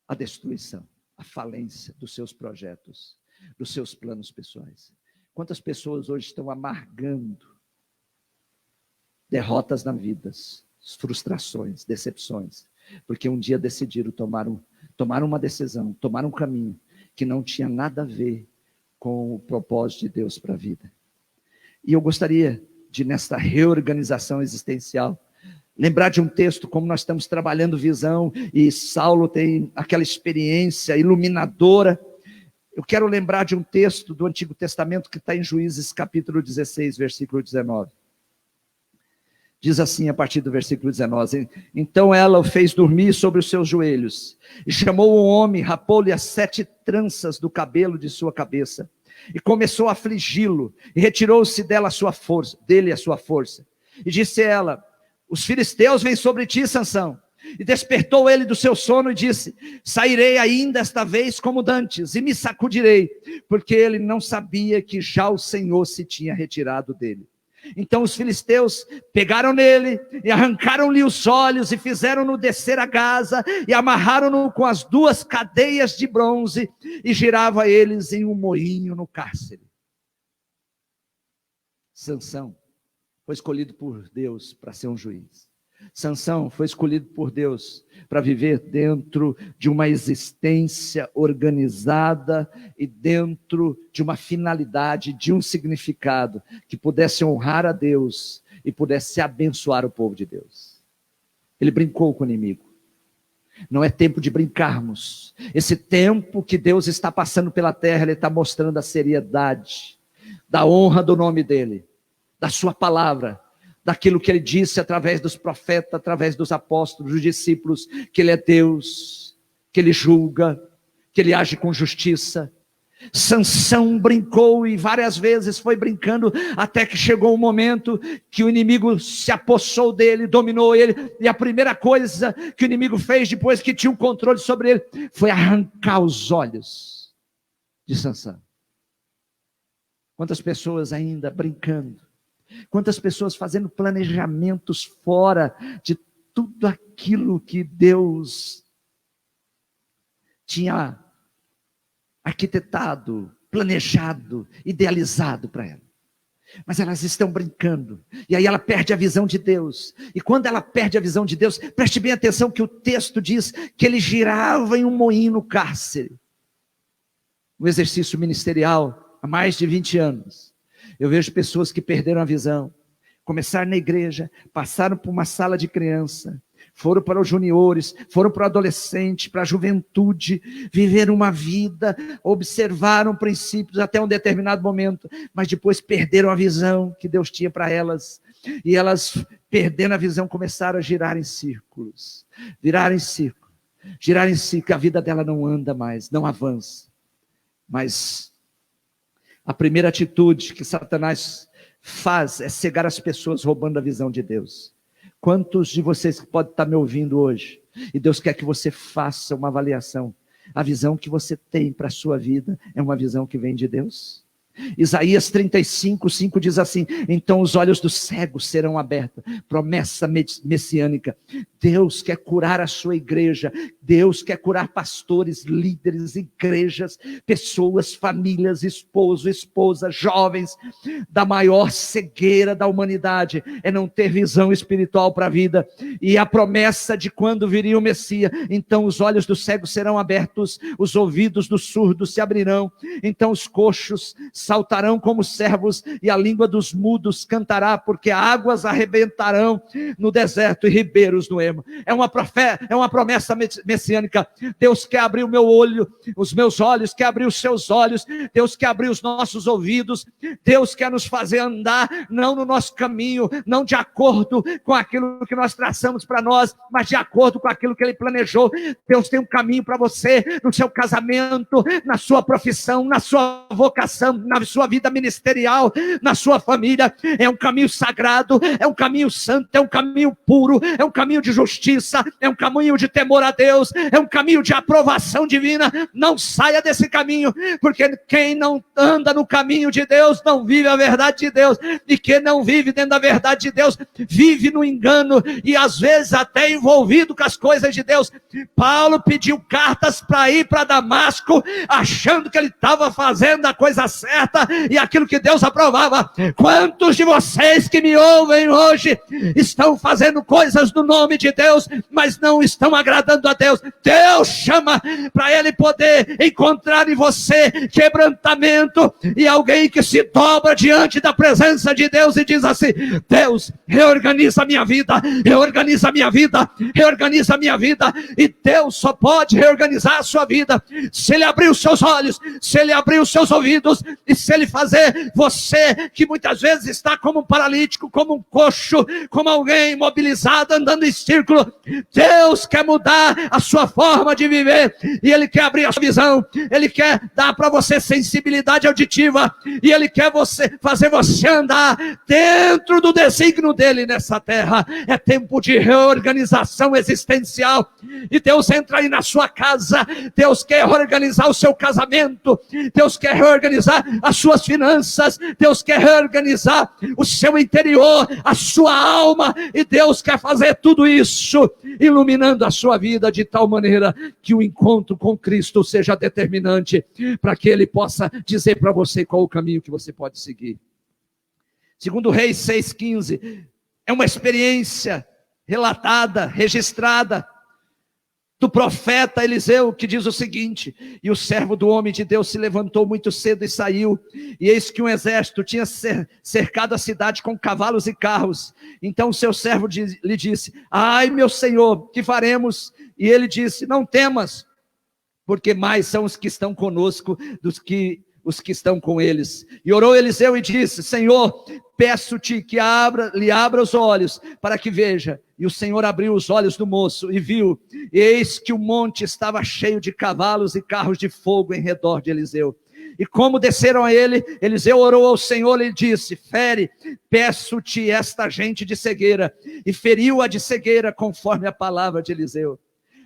A destruição, a falência dos seus projetos, dos seus planos pessoais. Quantas pessoas hoje estão amargando derrotas na vida, frustrações, decepções, porque um dia decidiram tomar uma decisão, tomar um caminho que não tinha nada a ver com o propósito de Deus para a vida. E eu gostaria de, nesta reorganização existencial, lembrar de um texto, como nós estamos trabalhando visão, e Saulo tem aquela experiência iluminadora. Eu quero lembrar de um texto do Antigo Testamento que está em Juízes capítulo 16, versículo 19. Diz assim a partir do versículo 19: então ela o fez dormir sobre os seus joelhos, e chamou o homem, rapou-lhe as 7 tranças do cabelo de sua cabeça, e começou a afligi-lo, e retirou-se dele a sua força. E disse ela: os filisteus vêm sobre ti, Sansão. E despertou ele do seu sono e disse: sairei ainda esta vez como dantes, e me sacudirei, porque ele não sabia que já o Senhor se tinha retirado dele. Então os filisteus pegaram nele, e arrancaram-lhe os olhos, e fizeram-no descer a Gaza, e amarraram-no com as 2 cadeias de bronze, e girava eles em um moinho no cárcere. Sansão foi escolhido por Deus para ser um juiz. Sansão foi escolhido por Deus para viver dentro de uma existência organizada e dentro de uma finalidade, de um significado que pudesse honrar a Deus e pudesse abençoar o povo de Deus. Ele brincou com o inimigo. Não é tempo de brincarmos. Esse tempo que Deus está passando pela terra, Ele está mostrando a seriedade da honra do nome dele, da sua palavra, daquilo que ele disse através dos profetas, através dos apóstolos, dos discípulos, que ele é Deus, que ele julga, que ele age com justiça. Sansão brincou e várias vezes foi brincando, até que chegou um momento que o inimigo se apossou dele, dominou ele, e a primeira coisa que o inimigo fez depois que tinha um controle sobre ele, foi arrancar os olhos de Sansão. Quantas pessoas ainda brincando, quantas pessoas fazendo planejamentos fora de tudo aquilo que Deus tinha arquitetado, planejado, idealizado para ela. Mas elas estão brincando, e aí ela perde a visão de Deus. E quando ela perde a visão de Deus, preste bem atenção que o texto diz que ele girava em um moinho no cárcere. Um exercício ministerial há mais de 20 anos. Eu vejo pessoas que perderam a visão, começaram na igreja, passaram por uma sala de criança, foram para os juniores, foram para o adolescente, para a juventude, viveram uma vida, observaram princípios até um determinado momento, mas depois perderam a visão que Deus tinha para elas, e elas, perdendo a visão, começaram a girar em círculos, girar em círculo, que a vida dela não anda mais, não avança. Mas a primeira atitude que Satanás faz é cegar as pessoas, roubando a visão de Deus. Quantos de vocês que podem estar me ouvindo hoje, e Deus quer que você faça uma avaliação, a visão que você tem para a sua vida é uma visão que vem de Deus? Isaías 35:5 diz assim: então os olhos dos cegos serão abertos. Promessa messiânica. Deus quer curar a sua igreja, Deus quer curar pastores, líderes, igrejas, pessoas, famílias, esposo, esposa, jovens. Da maior cegueira da humanidade é não ter visão espiritual para a vida. E a promessa de quando viria o Messias, então os olhos dos cegos serão abertos, os ouvidos dos surdos se abrirão, então os coxos saltarão como servos, e a língua dos mudos cantará, porque águas arrebentarão no deserto e ribeiros no ermo. É uma promessa messiânica. Deus quer abrir o meu olho, os meus olhos, quer abrir os seus olhos. Deus quer abrir os nossos ouvidos. Deus quer nos fazer andar, não no nosso caminho, não de acordo com aquilo que nós traçamos para nós, mas de acordo com aquilo que Ele planejou. Deus tem um caminho para você, no seu casamento, na sua profissão, na sua vocação, na sua vida ministerial, na sua família. É um caminho sagrado, é um caminho santo, é um caminho puro, é um caminho de justiça, é um caminho de temor a Deus, é um caminho de aprovação divina. Não saia desse caminho, porque quem não anda no caminho de Deus não vive a verdade de Deus, e quem não vive dentro da verdade de Deus vive no engano, e às vezes até envolvido com as coisas de Deus. Paulo pediu cartas para ir para Damasco, achando que ele estava fazendo a coisa certa e aquilo que Deus aprovava. Quantos de vocês que me ouvem hoje estão fazendo coisas no nome de Deus, mas não estão agradando a Deus? Deus chama para Ele poder encontrar em você quebrantamento, e alguém que se dobra diante da presença de Deus e diz assim: Deus, reorganiza a minha vida, reorganiza a minha vida, reorganiza a minha vida. E Deus só pode reorganizar a sua vida se Ele abrir os seus olhos, se Ele abrir os seus ouvidos, e se Ele fazer você, que muitas vezes está como um paralítico, como um coxo, como alguém imobilizado, andando em círculo. Deus quer mudar a sua forma de viver, e Ele quer abrir a sua visão, Ele quer dar para você sensibilidade auditiva, e Ele quer fazer você andar dentro do desígnio dEle nessa terra. É tempo de reorganização existencial, e Deus entra aí na sua casa. Deus quer reorganizar o seu casamento, Deus quer reorganizar as suas finanças, Deus quer reorganizar o seu interior, a sua alma, e Deus quer fazer tudo isso, iluminando a sua vida de tal maneira que o encontro com Cristo seja determinante, para que Ele possa dizer para você qual o caminho que você pode seguir. Segundo Reis 6,15, é uma experiência relatada, registrada, do profeta Eliseu, que diz o seguinte: e o servo do homem de Deus se levantou muito cedo e saiu, e eis que um exército tinha cercado a cidade com cavalos e carros. Então o seu servo lhe disse: ai, meu senhor, que faremos? E ele disse: não temas, porque mais são os que estão conosco os que estão com eles. E orou Eliseu e disse: Senhor, peço-te que lhe abra os olhos, para que veja. E o Senhor abriu os olhos do moço, e viu, e eis que o monte estava cheio de cavalos e carros de fogo em redor de Eliseu. E como desceram a ele, Eliseu orou ao Senhor e disse: fere, peço-te esta gente de cegueira. E feriu-a de cegueira, conforme a palavra de Eliseu.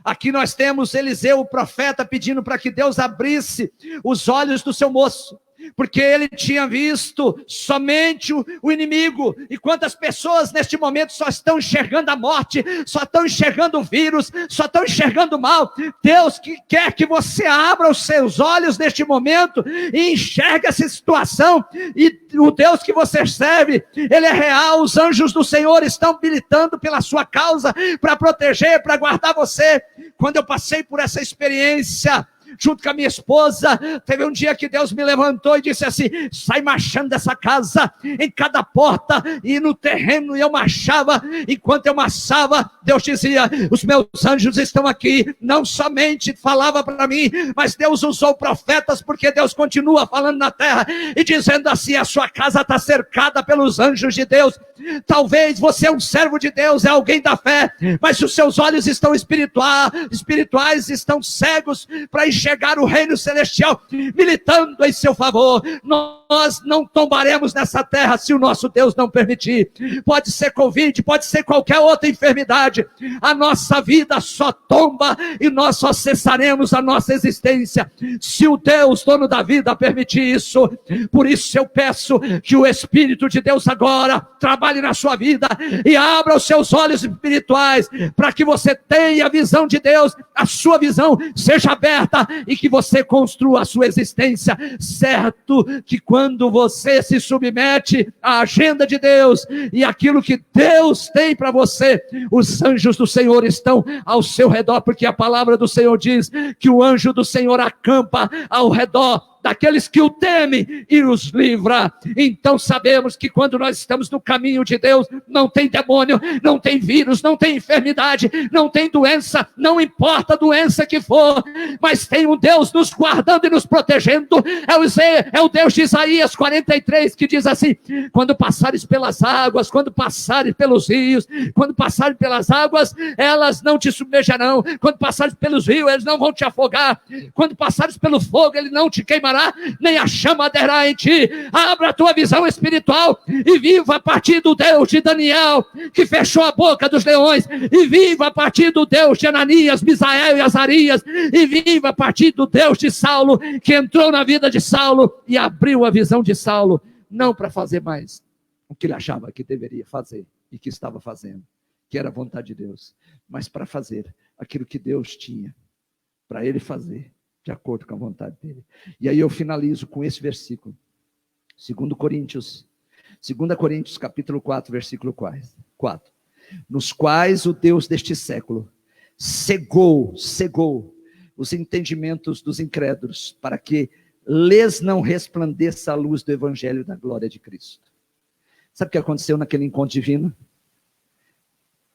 Aqui nós temos Eliseu, o profeta, pedindo para que Deus abrisse os olhos do seu moço, porque ele tinha visto somente o inimigo. E quantas pessoas neste momento só estão enxergando a morte, só estão enxergando o vírus, só estão enxergando o mal. Deus que quer que você abra os seus olhos neste momento e enxergue essa situação. E o Deus que você serve, ele é real. Os anjos do Senhor estão militando pela sua causa, para proteger, para guardar você. Quando eu passei por essa experiência junto com a minha esposa, teve um dia que Deus me levantou e disse assim: sai marchando dessa casa, em cada porta e no terreno. E eu marchava. Enquanto eu marchava, Deus dizia: os meus anjos estão aqui. Não somente falava para mim, mas Deus usou profetas, porque Deus continua falando na terra e dizendo assim: a sua casa está cercada pelos anjos de Deus. Talvez você é um servo de Deus, é alguém da fé, mas os seus olhos estão espirituais, estão cegos para enxergar o reino celestial militando em seu favor. Nós não tombaremos nessa terra se o nosso Deus não permitir. Pode ser Covid, pode ser qualquer outra enfermidade, a nossa vida só tomba e nós só cessaremos a nossa existência se o Deus, dono da vida, permitir isso. Por isso eu peço que o Espírito de Deus agora trabalhe na sua vida e abra os seus olhos espirituais, para que você tenha a visão de Deus, a sua visão seja aberta e que você construa a sua existência. Certo que quando você se submete à agenda de Deus e aquilo que Deus tem para você, os anjos do Senhor estão ao seu redor, porque a palavra do Senhor diz que o anjo do Senhor acampa ao redor daqueles que o temem e os livra. Então sabemos que quando nós estamos no caminho de Deus, não tem demônio, não tem vírus, não tem enfermidade, não tem doença, não importa a doença que for, mas tem um Deus nos guardando e nos protegendo. É o Deus de Isaías 43 que diz assim: quando passares pelas águas, quando passares pelos rios, quando passares pelas águas, elas não te submergerão, quando passares pelos rios, eles não vão te afogar, quando passares pelo fogo, ele não te queimará, nem a chama arderá em ti. Abra a tua visão espiritual e viva a partir do Deus de Daniel, que fechou a boca dos leões, e viva a partir do Deus de Ananias, Misael e Azarias, e viva a partir do Deus de Saulo, que entrou na vida de Saulo e abriu a visão de Saulo, não para fazer mais o que ele achava que deveria fazer e que estava fazendo, que era a vontade de Deus, mas para fazer aquilo que Deus tinha para ele fazer, de acordo com a vontade dele. E aí eu finalizo com esse versículo, 2 Coríntios capítulo 4, versículo 4. Nos quais o Deus deste século cegou os entendimentos dos incrédulos, para que lhes não resplandeça a luz do evangelho da glória de Cristo. Sabe o que aconteceu naquele encontro divino?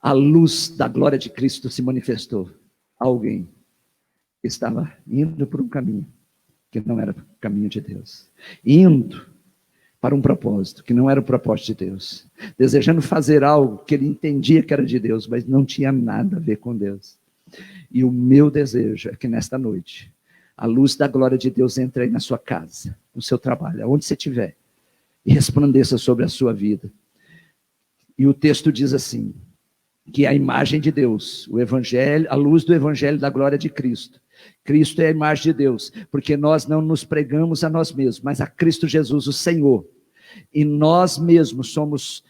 A luz da glória de Cristo se manifestou a alguém que estava indo por um caminho que não era o caminho de Deus, indo para um propósito que não era o propósito de Deus, desejando fazer algo que ele entendia que era de Deus, mas não tinha nada a ver com Deus. E o meu desejo é que nesta noite a luz da glória de Deus entre aí na sua casa, no seu trabalho, aonde você estiver, e resplandeça sobre a sua vida. E o texto diz assim, que a imagem de Deus, o evangelho, a luz do evangelho da glória de Cristo. Cristo é a imagem de Deus, porque nós não nos pregamos a nós mesmos, mas a Cristo Jesus, o Senhor. E nós mesmos somos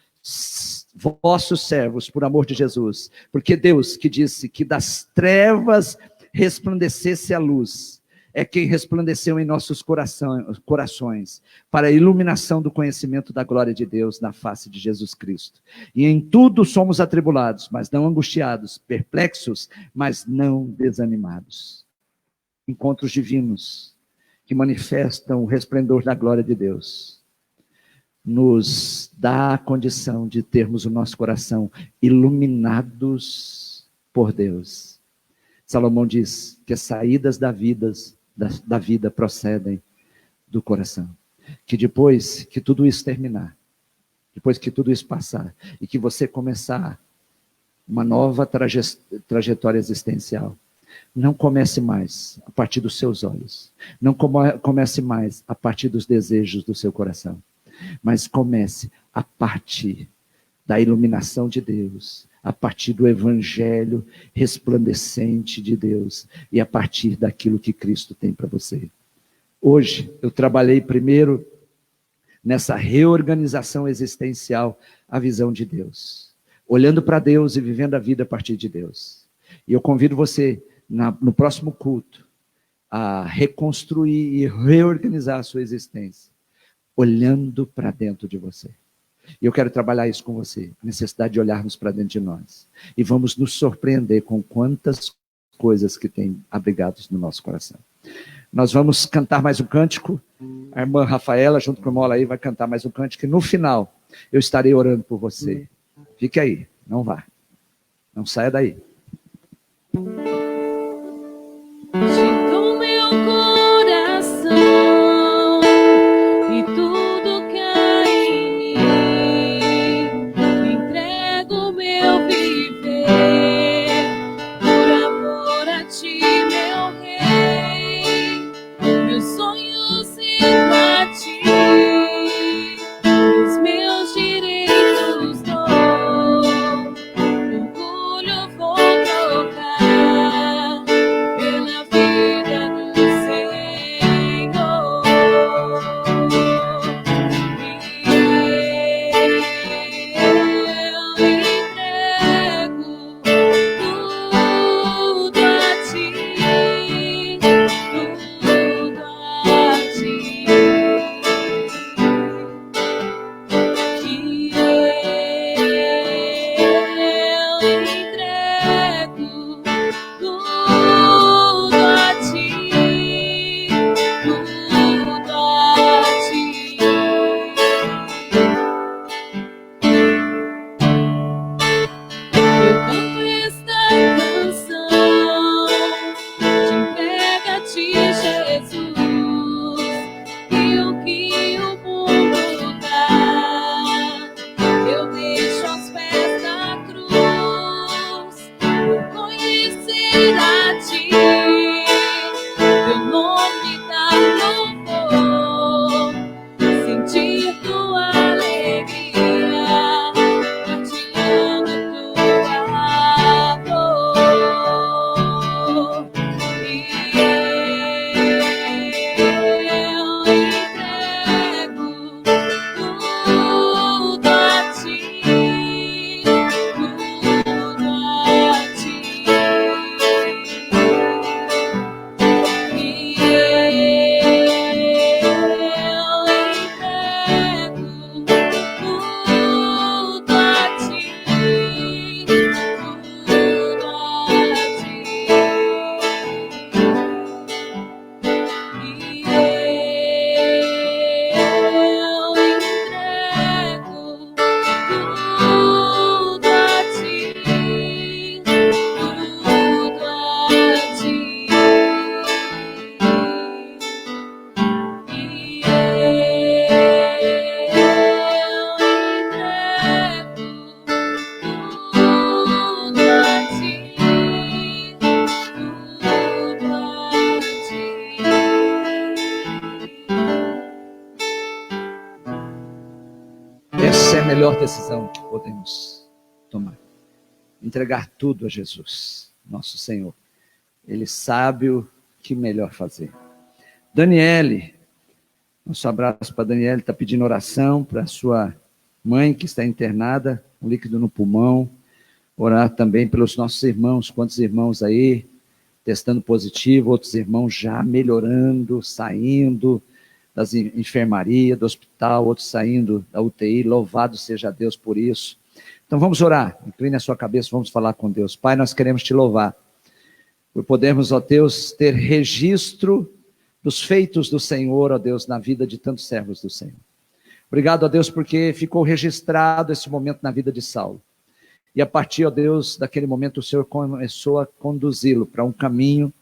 vossos servos, por amor de Jesus. Porque Deus, que disse que das trevas resplandecesse a luz, é quem resplandeceu em nossos corações, para a iluminação do conhecimento da glória de Deus na face de Jesus Cristo. E em tudo somos atribulados, mas não angustiados, perplexos, mas não desanimados. Encontros divinos que manifestam o resplendor da glória de Deus nos dá a condição de termos o nosso coração iluminados por Deus. Salomão diz que as saídas da vida procedem do coração. Que depois que tudo isso terminar, depois que tudo isso passar, e que você começar uma nova trajetória existencial, não comece mais a partir dos seus olhos, não comece mais a partir dos desejos do seu coração, mas comece a partir da iluminação de Deus, a partir do evangelho resplandecente de Deus e a partir daquilo que Cristo tem para você. Hoje eu trabalhei primeiro nessa reorganização existencial, a visão de Deus, olhando para Deus e vivendo a vida a partir de Deus. E eu convido você, no próximo culto, a reconstruir e reorganizar a sua existência, olhando para dentro de você. E eu quero trabalhar isso com você, a necessidade de olharmos para dentro de nós. E vamos nos surpreender com quantas coisas que tem abrigados no nosso coração. Nós vamos cantar mais um cântico. A irmã Rafaela, junto com o irmão Alaí, vai cantar mais um cântico. E no final, eu estarei orando por você. Fique aí, não vá. Não saia daí. Do meu coração e tudo que há em mim, entrego meu viver por amor a ti, meu rei. Meus sonhos sigo a ti, os meus direitos dou, orgulho vou trocar pela vida do Senhor. E eu entrego tudo a ti, tudo a ti. Eu canto esta canção de entrega a ti, Jesus, e o que o mundo dá, eu deixo aos pés da cruz, por conhecer a ti, teu nome dá louvor, sentir tua alegria, partilhando tua dor. E eu entrego tudo a ti, tudo a ti. E eu entrego tudo a ti, tudo a ti. E eu entrego tudo a ti, tudo a ti. E eu entrego tudo a ti, tudo a ti. Essa é a melhor decisão que podemos tomar. Entregar tudo a Jesus, nosso Senhor. Ele sabe o que melhor fazer. Daniele, nosso abraço para Daniele, está pedindo oração para sua mãe que está internada, um líquido no pulmão. Orar também pelos nossos irmãos, quantos irmãos aí testando positivo, outros irmãos já melhorando, saindo das enfermaria, do hospital, outros saindo da UTI, louvado seja Deus por isso. Então vamos orar, incline a sua cabeça, vamos falar com Deus. Pai, nós queremos te louvar, por podermos, ó Deus, ter registro dos feitos do Senhor, ó Deus, na vida de tantos servos do Senhor. Obrigado, ó Deus, porque ficou registrado esse momento na vida de Saulo. E a partir, ó Deus, daquele momento o Senhor começou a conduzi-lo para um caminho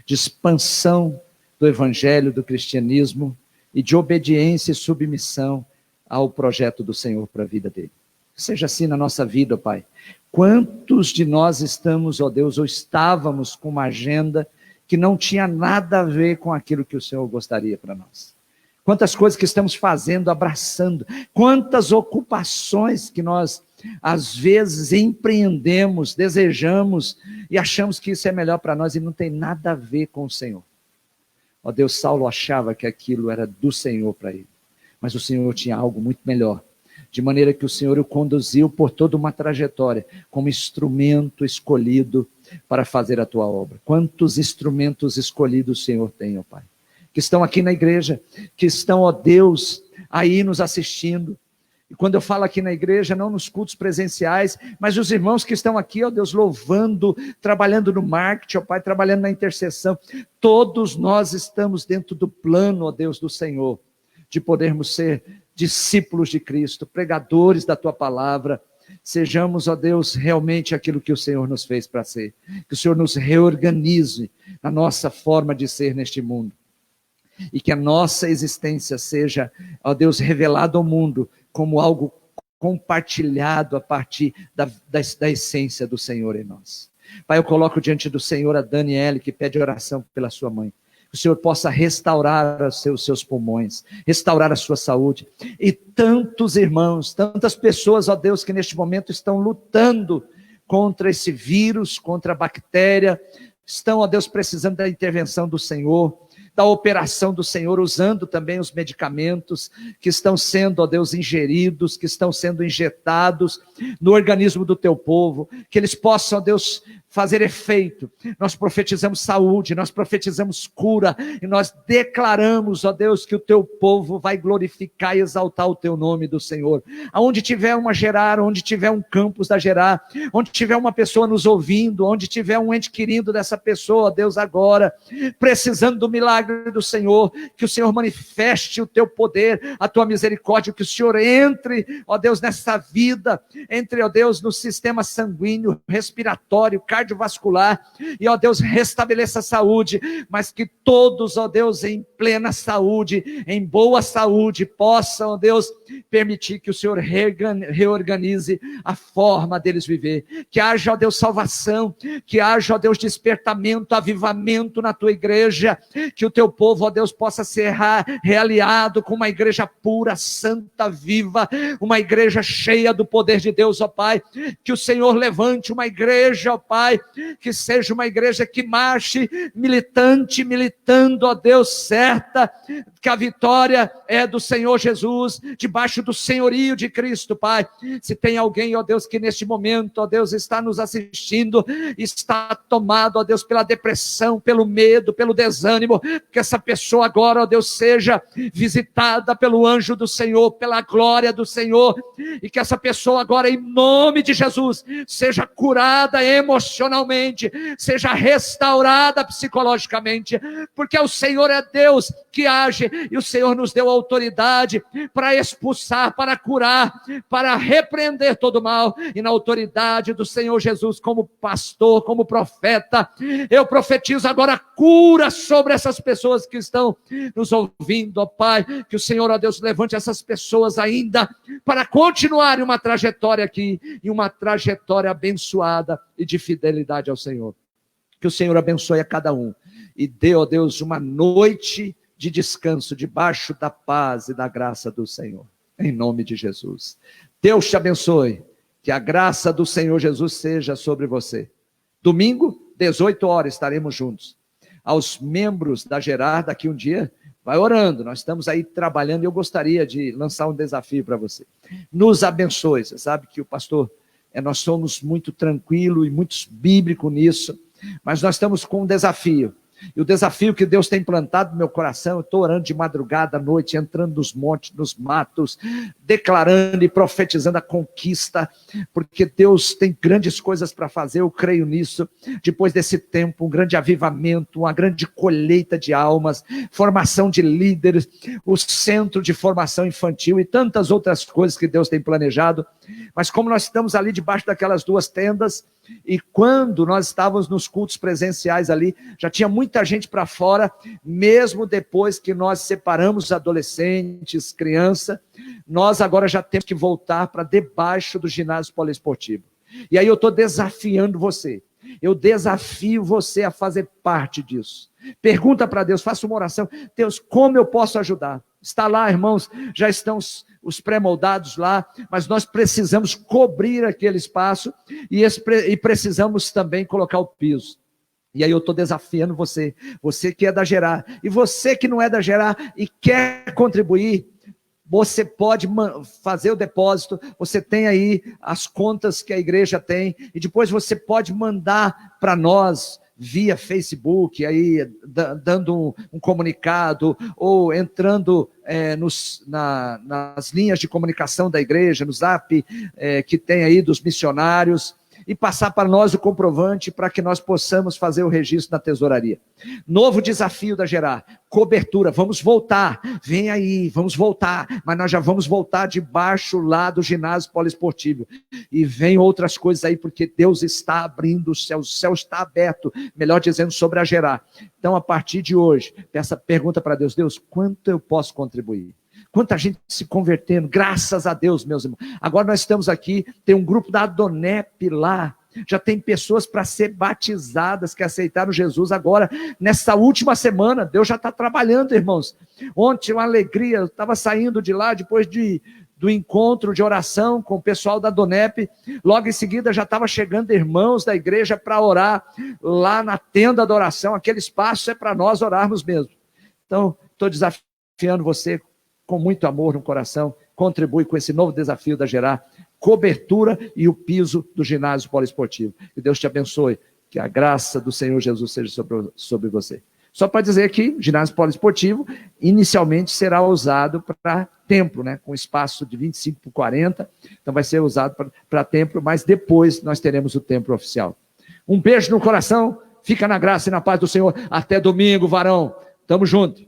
de expansão do evangelho, do cristianismo, e de obediência e submissão ao projeto do Senhor para a vida dele. Seja assim na nossa vida, ó Pai. Quantos de nós estamos, ó Deus, ou estávamos com uma agenda que não tinha nada a ver com aquilo que o Senhor gostaria para nós? Quantas coisas que estamos fazendo, abraçando, quantas ocupações que nós, às vezes, empreendemos, desejamos e achamos que isso é melhor para nós e não tem nada a ver com o Senhor. Ó Deus, Saulo achava que aquilo era do Senhor para ele, mas o Senhor tinha algo muito melhor, de maneira que o Senhor o conduziu por toda uma trajetória, como instrumento escolhido para fazer a tua obra. Quantos instrumentos escolhidos o Senhor tem, ó Pai, que estão aqui na igreja, que estão, ó Deus, aí nos assistindo. E quando eu falo aqui na igreja, não nos cultos presenciais, mas os irmãos que estão aqui, ó Deus, louvando, trabalhando no marketing, ó Pai, trabalhando na intercessão, todos nós estamos dentro do plano, ó Deus, do Senhor, de podermos ser discípulos de Cristo, pregadores da tua palavra. Sejamos, ó Deus, realmente aquilo que o Senhor nos fez para ser, que o Senhor nos reorganize na nossa forma de ser neste mundo, e que a nossa existência seja, ó Deus, revelada ao mundo como algo compartilhado a partir da essência do Senhor em nós. Pai, eu coloco diante do Senhor a Daniele, que pede oração pela sua mãe. Que o Senhor possa restaurar os seus pulmões, restaurar a sua saúde. E tantos irmãos, tantas pessoas, ó Deus, que neste momento estão lutando contra esse vírus, contra a bactéria, estão, ó Deus, precisando da intervenção do Senhor, da operação do Senhor, usando também os medicamentos que estão sendo, ó Deus, ingeridos, que estão sendo injetados no organismo do teu povo, que eles possam, ó Deus, fazer efeito. Nós profetizamos saúde, nós profetizamos cura, e nós declaramos, ó Deus, que o teu povo vai glorificar e exaltar o teu nome do Senhor. Aonde tiver uma Gerar, onde tiver um campus da Gerar, onde tiver uma pessoa nos ouvindo, onde tiver um ente querido dessa pessoa, ó Deus, agora, precisando do milagre do Senhor, que o Senhor manifeste o teu poder, a tua misericórdia, que o Senhor entre, ó Deus, nessa vida, entre, ó Deus, no sistema sanguíneo, respiratório, cardiovascular, e, ó Deus, restabeleça a saúde, mas que todos, ó Deus, em plena saúde, em boa saúde, possam, ó Deus, permitir que o Senhor reorganize a forma deles viver, que haja, ó Deus, salvação, que haja, ó Deus, despertamento, avivamento na tua igreja, que o teu povo, ó Deus, possa ser realiado com uma igreja pura, santa, viva, uma igreja cheia do poder de Deus, ó Pai, que o Senhor levante uma igreja, ó Pai, que seja uma igreja que marche militante, militando, ó Deus, certa, que a vitória é do Senhor Jesus, debaixo do senhorio de Cristo, Pai. Se tem alguém, ó Deus, que neste momento, ó Deus, está nos assistindo, está tomado, ó Deus, pela depressão, pelo medo, pelo desânimo, que essa pessoa agora, ó Deus, seja visitada pelo anjo do Senhor, pela glória do Senhor, e que essa pessoa agora, em nome de Jesus, seja curada emocionalmente, seja restaurada psicologicamente, porque o Senhor é Deus que age, e o Senhor nos deu autoridade para expulsar, para curar, para repreender todo mal, e na autoridade do Senhor Jesus, como pastor, como profeta, eu profetizo agora cura sobre essas pessoas que estão nos ouvindo, ó Pai, que o Senhor, ó Deus, levante essas pessoas ainda, para continuar uma trajetória aqui, e uma trajetória abençoada, e de fidelidade ao Senhor. Que o Senhor abençoe a cada um, e dê, ó Deus, uma noite de descanso, debaixo da paz e da graça do Senhor, em nome de Jesus. Deus te abençoe, que a graça do Senhor Jesus seja sobre você. Domingo, 18 horas, estaremos juntos. Aos membros da Gerar, daqui um dia, vai orando, nós estamos aí trabalhando, e eu gostaria de lançar um desafio para você. Nos abençoe, você sabe que o pastor, nós somos muito tranquilo e muito bíblico nisso, mas nós estamos com um desafio. E o desafio que Deus tem plantado no meu coração, eu estou orando de madrugada à noite, entrando nos montes, nos matos, declarando e profetizando a conquista, porque Deus tem grandes coisas para fazer, eu creio nisso. Depois desse tempo, um grande avivamento, uma grande colheita de almas, formação de líderes, o centro de formação infantil e tantas outras coisas que Deus tem planejado. Mas como nós estamos ali debaixo daquelas duas tendas, E quando nós estávamos nos cultos presenciais ali, já tinha muita gente para fora, mesmo depois que nós separamos adolescentes, criança, nós agora já temos que voltar para debaixo do ginásio poliesportivo. E aí eu estou desafiando você. Eu desafio você a fazer parte disso. Pergunta para Deus, faça uma oração. Deus, como eu posso ajudar? Está lá, irmãos, já estão os pré-moldados lá, mas nós precisamos cobrir aquele espaço e precisamos também colocar o piso. E aí eu estou desafiando você que é da Gerar, e você que não é da Gerar e quer contribuir, você pode fazer o depósito, você tem aí as contas que a igreja tem, e depois você pode mandar para nós, via Facebook, aí dando um comunicado, ou entrando nas linhas de comunicação da igreja, no Zap, que tem aí dos missionários, e passar para nós o comprovante para que nós possamos fazer o registro na tesouraria. Novo desafio da Gerar, cobertura, vamos voltar, vem aí, vamos voltar, mas nós já vamos voltar debaixo lá do ginásio poliesportivo, e vem outras coisas aí, porque Deus está abrindo o céu está aberto, melhor dizendo, sobre a Gerar. Então, a partir de hoje, essa pergunta para Deus, Deus, quanto eu posso contribuir? Quanta gente se convertendo, graças a Deus, meus irmãos. Agora nós estamos aqui, tem um grupo da Adonep lá, já tem pessoas para ser batizadas, que aceitaram Jesus agora, nessa última semana. Deus já está trabalhando, irmãos. Ontem, uma alegria, eu estava saindo de lá, depois do encontro de oração com o pessoal da Adonep, logo em seguida já estava chegando irmãos da igreja para orar, lá na tenda da oração, aquele espaço é para nós orarmos mesmo. Então, estou desafiando você, com muito amor no coração, contribui com esse novo desafio da Gerar, cobertura e o piso do ginásio poliesportivo. Que Deus te abençoe, que a graça do Senhor Jesus seja sobre você. Só para dizer que o ginásio poliesportivo inicialmente será usado para templo, né, com espaço de 25 por 40, então vai ser usado para templo, mas depois nós teremos o templo oficial. Um beijo no coração, fica na graça e na paz do Senhor. Até domingo, varão. Tamo junto.